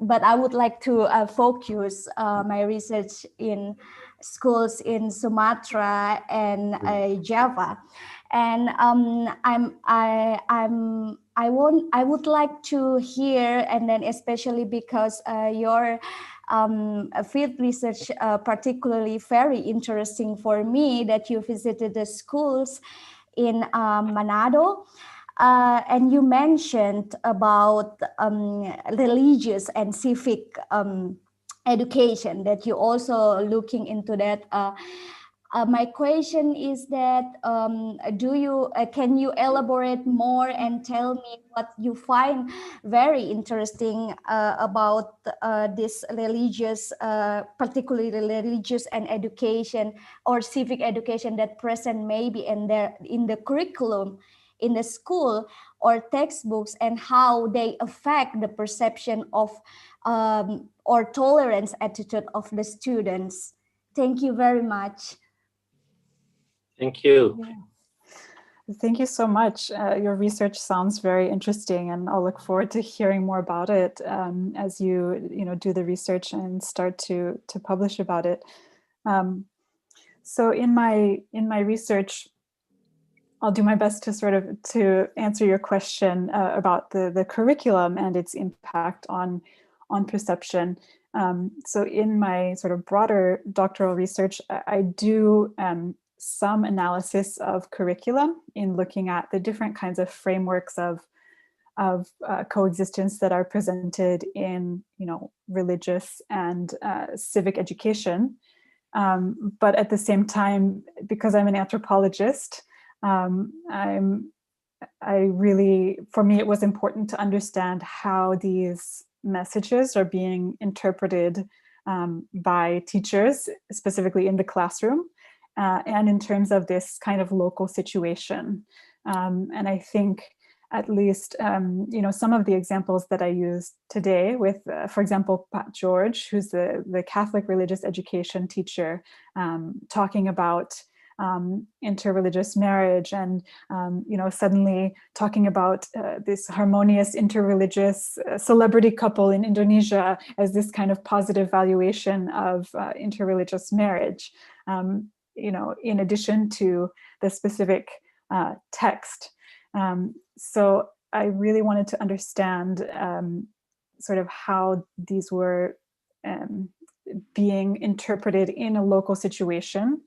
to focus my research in schools in Sumatra and Java, and I would like to hear, and then especially because your field research particularly very interesting for me, that you visited the schools in Manado. And you mentioned about religious and civic education, that you also looking into that. My question is that can you elaborate more and tell me what you find very interesting about this religious, particularly religious and education or civic education that present maybe in the curriculum in the school or textbooks, and how they affect the perception of or tolerance attitude of the students. Thank you very much. Thank you. Thank you so much. Your research sounds very interesting, and I'll look forward to hearing more about it as you do the research and start to publish about it. So in my research, I'll do my best to answer your question about the curriculum and its impact on perception. So in my sort of broader doctoral research, I do some analysis of curriculum in looking at the different kinds of frameworks of coexistence that are presented in religious and civic education. But at the same time, because I'm an anthropologist, for me, it was important to understand how these messages are being interpreted by teachers, specifically in the classroom, and in terms of this kind of local situation. And I think at least, some of the examples that I used today with, for example, Pat George, who's the Catholic religious education teacher, talking about interreligious marriage and, suddenly talking about this harmonious interreligious celebrity couple in Indonesia as this kind of positive valuation of interreligious marriage, in addition to the specific text. So I really wanted to understand sort of how these were being interpreted in a local situation,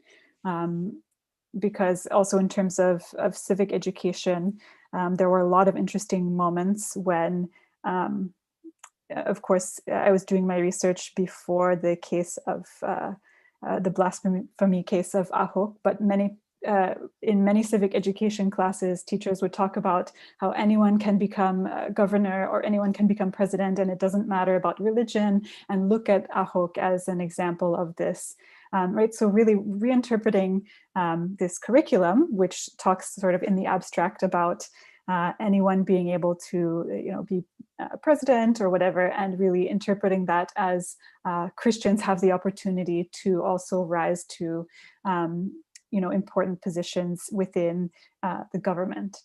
because also in terms of civic education, there were a lot of interesting moments when, of course, I was doing my research before the case of the blasphemy case of Ahok, but in many civic education classes, teachers would talk about how anyone can become a governor or anyone can become president, and it doesn't matter about religion, and look at Ahok as an example of this. Right, so really reinterpreting this curriculum, which talks sort of in the abstract about anyone being able to, be president or whatever, and really interpreting that as Christians have the opportunity to also rise to important positions within the government.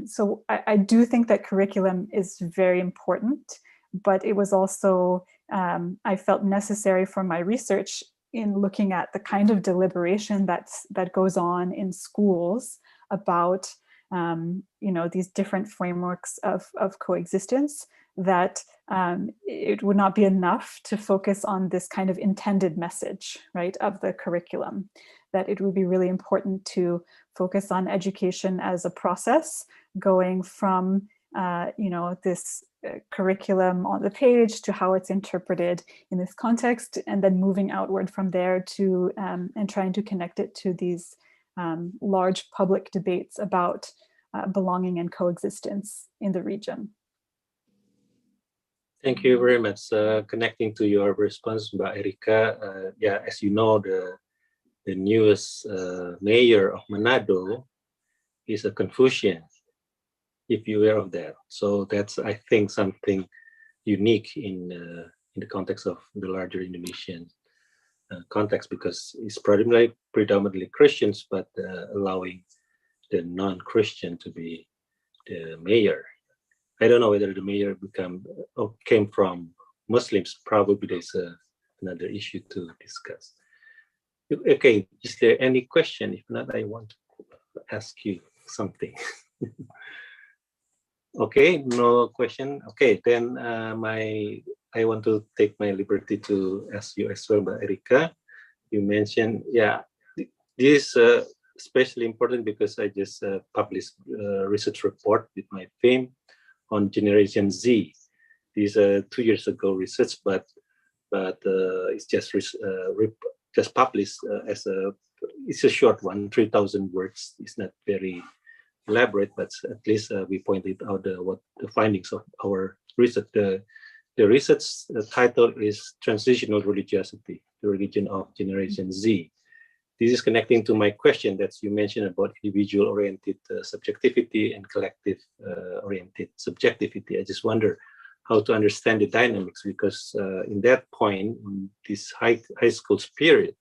So I do think that curriculum is very important, but it was also, I felt necessary for my research in looking at the kind of deliberation that goes on in schools about these different frameworks of coexistence, that it would not be enough to focus on this kind of intended message, right, of the curriculum, that it would be really important to focus on education as a process, going from this curriculum on the page to how it's interpreted in this context, and then moving outward from there to and trying to connect it to these large public debates about belonging and coexistence in the region. Thank you very much. Connecting to your response, Mbak Erika, as you know, the newest mayor of Manado is a Confucian, if you're aware of that. So that's, I think, something unique in the context of the larger Indonesian context, because it's predominantly Christians, but allowing the non-Christian to be the mayor. I don't know whether the mayor came from Muslims. Probably there's another issue to discuss. Okay, is there any question? If not, I want to ask you something. Okay, no question. Okay, then I want to take my liberty to ask you as well, Mbak Erika. You mentioned, this is especially important because I just published a research report with my theme on Generation Z. This is 2 years ago research, but it's just published it's a short one, 3,000 words. It's not very elaborate, but at least we pointed out what the findings of our research. The research title is Transitional Religiosity, the Religion of Generation Z. This is connecting to my question that you mentioned about individual-oriented subjectivity and collective-oriented subjectivity. I just wonder how to understand the dynamics, because in that point, in this high school period,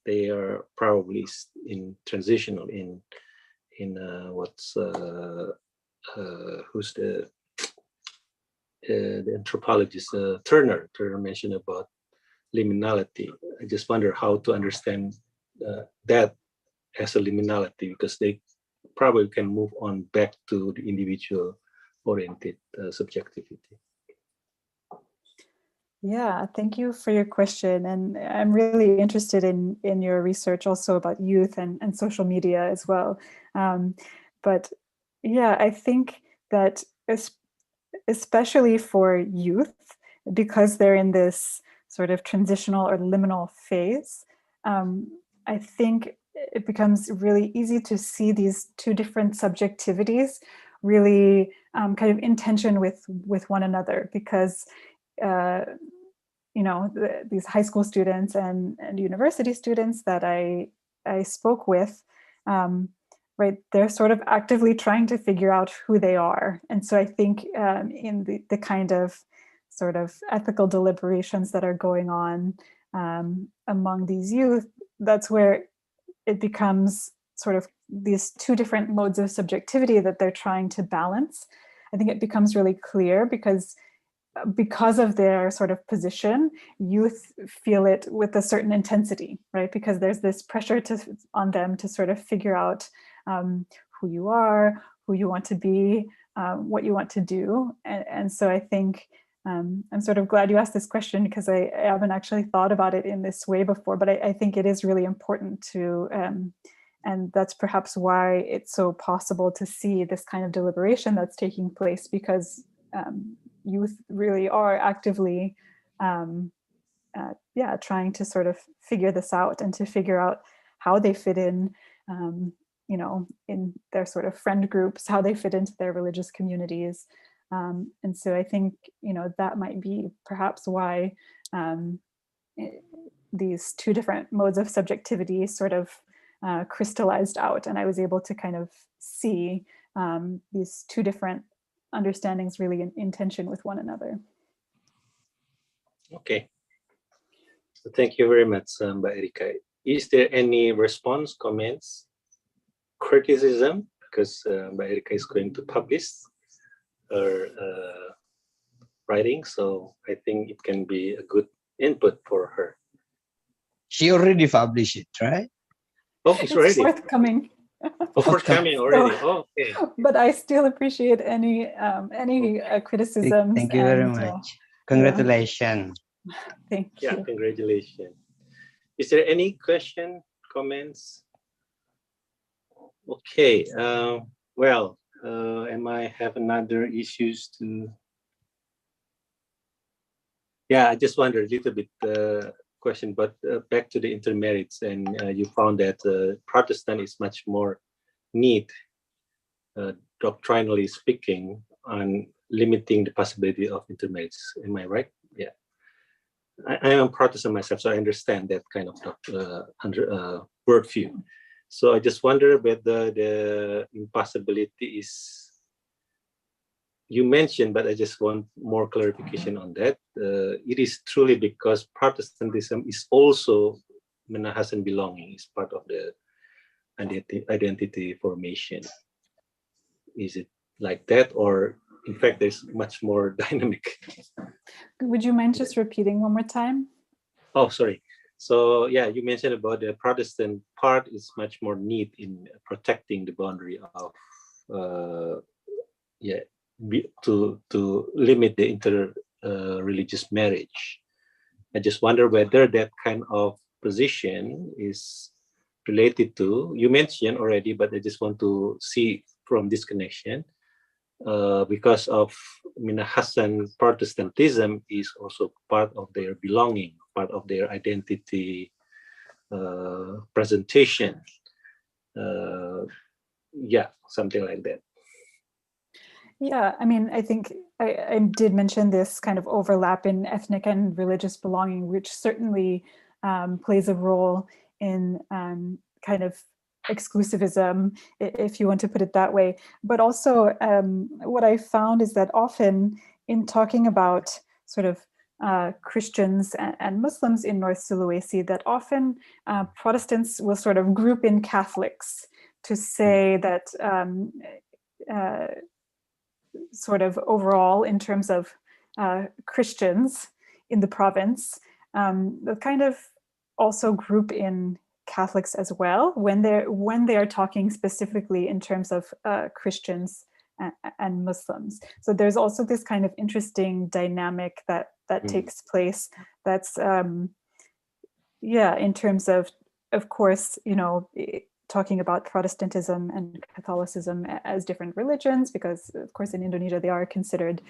they are probably in transitional in who's the anthropologist Turner mentioned about liminality. I just wonder how to understand that as a liminality, because they probably can move on back to the individual oriented subjectivity. Yeah, thank you for your question. And I'm really interested in your research also about youth and social media as well. But yeah, I think that especially for youth, because they're in this sort of transitional or liminal phase, I think it becomes really easy to see these two different subjectivities really kind of in tension with one another, because these high school students and university students that I spoke with, right, they're sort of actively trying to figure out who they are. And so I think in the kind of sort of ethical deliberations that are going on among these youth, that's where it becomes sort of these two different modes of subjectivity that they're trying to balance. I think it becomes really clear because of their sort of position, youth feel it with a certain intensity, right? Because there's this pressure on them to sort of figure out who you are, who you want to be, what you want to do. And so I think I'm sort of glad you asked this question, because I haven't actually thought about it in this way before, but I think it is really important to, and that's perhaps why it's so possible to see this kind of deliberation that's taking place, because youth really are actively trying to sort of figure this out and to figure out how they fit in in their sort of friend groups, how they fit into their religious communities. And so I think that might be perhaps why these two different modes of subjectivity sort of crystallized out, and I was able to kind of see these two different understandings really in tension with one another. Okay. So thank you very much, Mbak Erika. Is there any response, comments, criticism? Because Mbak Erika is going to publish her writing, so I think it can be a good input for her. She already published it, right? Oh, it's already forthcoming. Oh, forthcoming already. So, oh, okay. But I still appreciate any criticisms. Thank you very much. Congratulations. Thank you. Yeah, congratulations. Is there any question, comments? Okay. Well, I might have another issues to. Yeah, I just wondered a little bit question, but back to the intermarriage, and you found that Protestant is much more neat, doctrinally speaking, on limiting the possibility of intermarriage. Am I right? Yeah. I am Protestant myself, so I understand that kind of worldview. So I just wonder whether the impossibility is, you mentioned, but I just want more clarification on that. It is truly because Protestantism is also Minahasa belonging, is part of the identity formation. Is it like that, or in fact there's much more dynamic? Would you mind just repeating one more time? Oh, sorry. So yeah, you mentioned about the Protestant part is much more neat in protecting the boundary of to limit the inter-religious marriage. I just wonder whether that kind of position is related to, you mentioned already, but I just want to see from this connection, because of Minahasan Protestantism is also part of their belonging, part of their identity presentation. Yeah, something like that. Yeah, I mean, I think I did mention this kind of overlap in ethnic and religious belonging, which certainly plays a role in kind of exclusivism, if you want to put it that way. But also what I found is that often in talking about sort of Christians and Muslims in North Sulawesi, that often Protestants will sort of group in Catholics, to say that sort of overall, in terms of Christians in the province, they kind of also group in Catholics as well when they are talking specifically in terms of Christians and Muslims. So there's also this kind of interesting dynamic that takes place. That's in terms of course, talking about Protestantism and Catholicism as different religions, because of course in Indonesia they are considered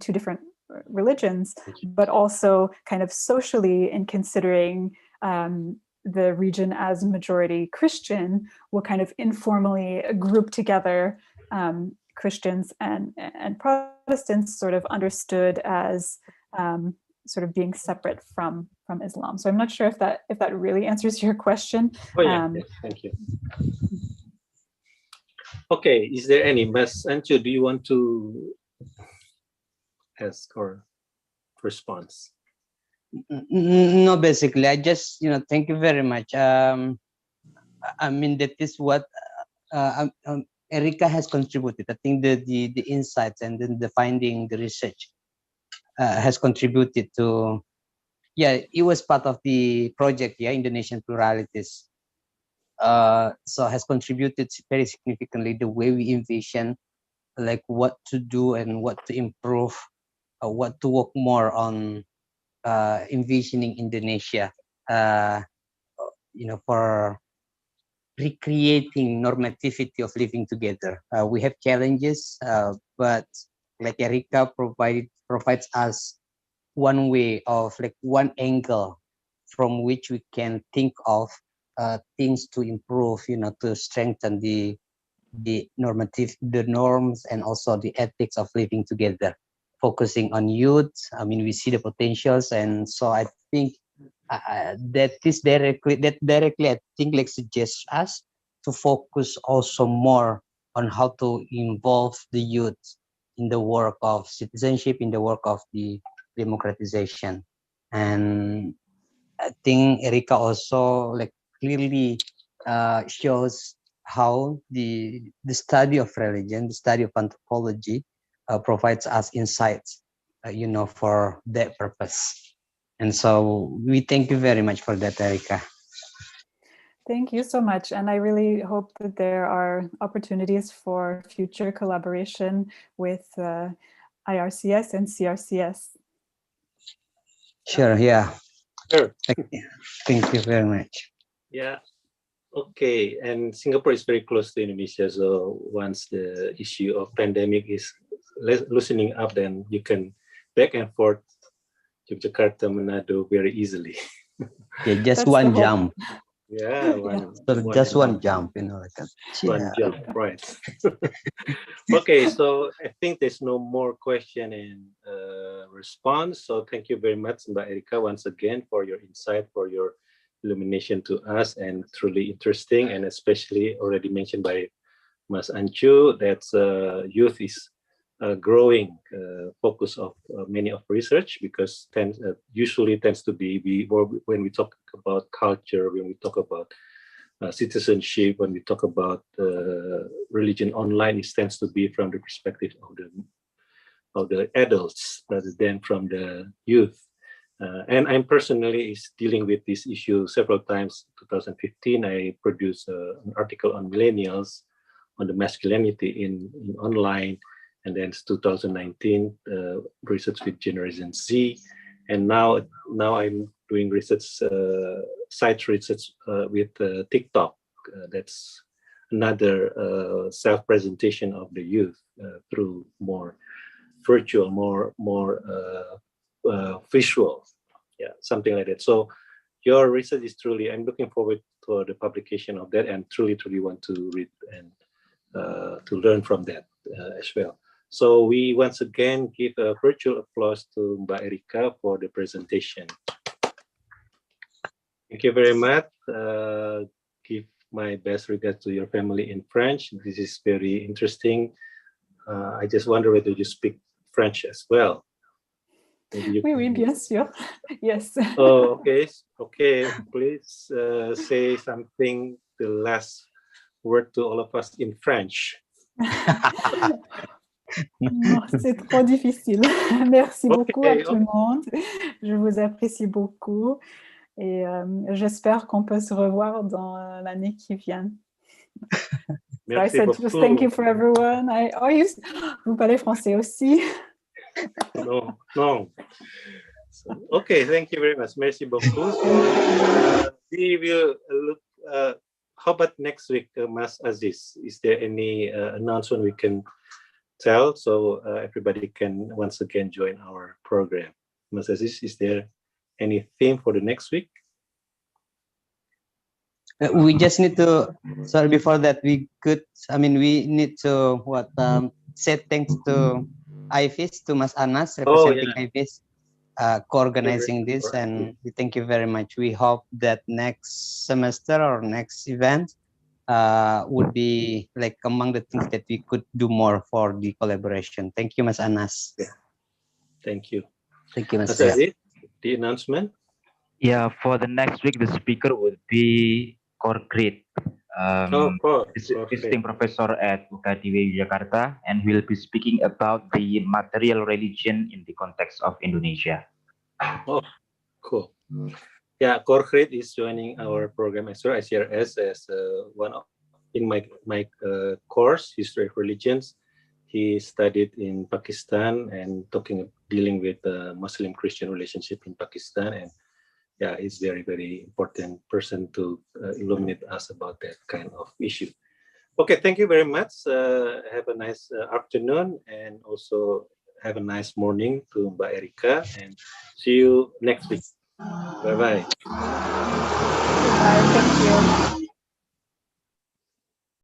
two different religions, but also kind of socially in considering the region as majority Christian, will kind of informally group together Christians and Protestants, sort of understood as sort of being separate from Islam. So I'm not sure if that really answers your question. Oh yeah, yes, thank you. Okay, is there any, Mas Anju, do you want to ask or response? No, basically, I just, thank you very much. I mean, that is what Erica has contributed. I think the insights and then the finding, the research has contributed to, it was part of the project, Indonesian Pluralities. So has contributed very significantly the way we envision, like what to do and what to improve, what to work more on envisioning Indonesia, for recreating normativity of living together. We have challenges, but like Erica provides us one way of, like, one angle from which we can think of things to improve, to strengthen the norms and also the ethics of living together, focusing on youth. I mean, we see the potentials, and so I think that directly I think like suggests us to focus also more on how to involve the youth in the work of citizenship, in the work of the democratization. And I think Erica also like clearly shows how the study of religion, the study of anthropology provides us insights, for that purpose. And so we thank you very much for that, Erica. Thank you so much. And I really hope that there are opportunities for future collaboration with IRCS and CRCS. Sure, yeah. Sure. Thank you very much. Yeah. Okay. And Singapore is very close to Indonesia. So once the issue of pandemic is loosening up, then you can back and forth to Jakarta, Manado very easily. Yeah, just one jump. Yeah, one jump, like that. One jump, right. Okay, so I think there's no more question and response. So thank you very much, Mbak Erica, once again for your insight, for your illumination to us, and truly interesting, and especially already mentioned by Mas Anju that youth is growing focus of many of research, because usually tends to be when we talk about culture, when we talk about citizenship, when we talk about religion online, it tends to be from the perspective of the adults rather than from the youth. And I'm personally is dealing with this issue several times. 2015, I produced an article on millennials, on the masculinity in online. And then 2019, research with Generation Z. And now I'm doing research, site research with TikTok. That's another self-presentation of the youth through more virtual, more visual, something like that. So your research is truly, I'm looking forward to the publication of that, and truly want to read and to learn from that as well. So we once again give a virtual applause to Mbak Erica for the presentation. Thank you very much. Give my best regards to your family in French. This is very interesting. I just wonder whether you speak French as well. Oui, bien sûr. Yes. Oh, okay. Okay, please say something, the last word to all of us in French. Non, c'est trop difficile. Merci beaucoup à Okay, tout le monde. Je vous apprécie beaucoup et j'espère qu'on peut se revoir dans l'année qui vient. So I Merci said just thank you beaucoup. for everyone. Vous parlez français aussi? No, no. So, okay, thank you very much. Merci beaucoup. So, we will look. How about next week, Mas Aziz? Is there any announcement we can tell so everybody can once again join our program? Mas Aziz, is there any theme for the next week? We just need to, sorry, before that, we need to say thanks to IFIS, to Mas Anas, representing IFIS, co-organizing this, and we thank you very much. We hope that next semester or next event would be like among the things that we could do more for the collaboration. Thank you, Mas Anas. Yeah. Thank you. Thank you, Mas Aziz, the announcement? Yeah, for the next week, the speaker would be Korgrid, visiting professor at UKDW Jakarta, and will be speaking about the material religion in the context of Indonesia. Oh, cool. Yeah, Korgrid is joining our program as well, ICRS, as one of, in my course, History of Religions. He studied in Pakistan and dealing with the Muslim-Christian relationship in Pakistan, and yeah, he's very, very important person to illuminate us about that kind of issue. Okay, thank you very much. Have a nice afternoon, and also have a nice morning to Mbak Erika, and see you next week. Bye-bye. Bye, thank you.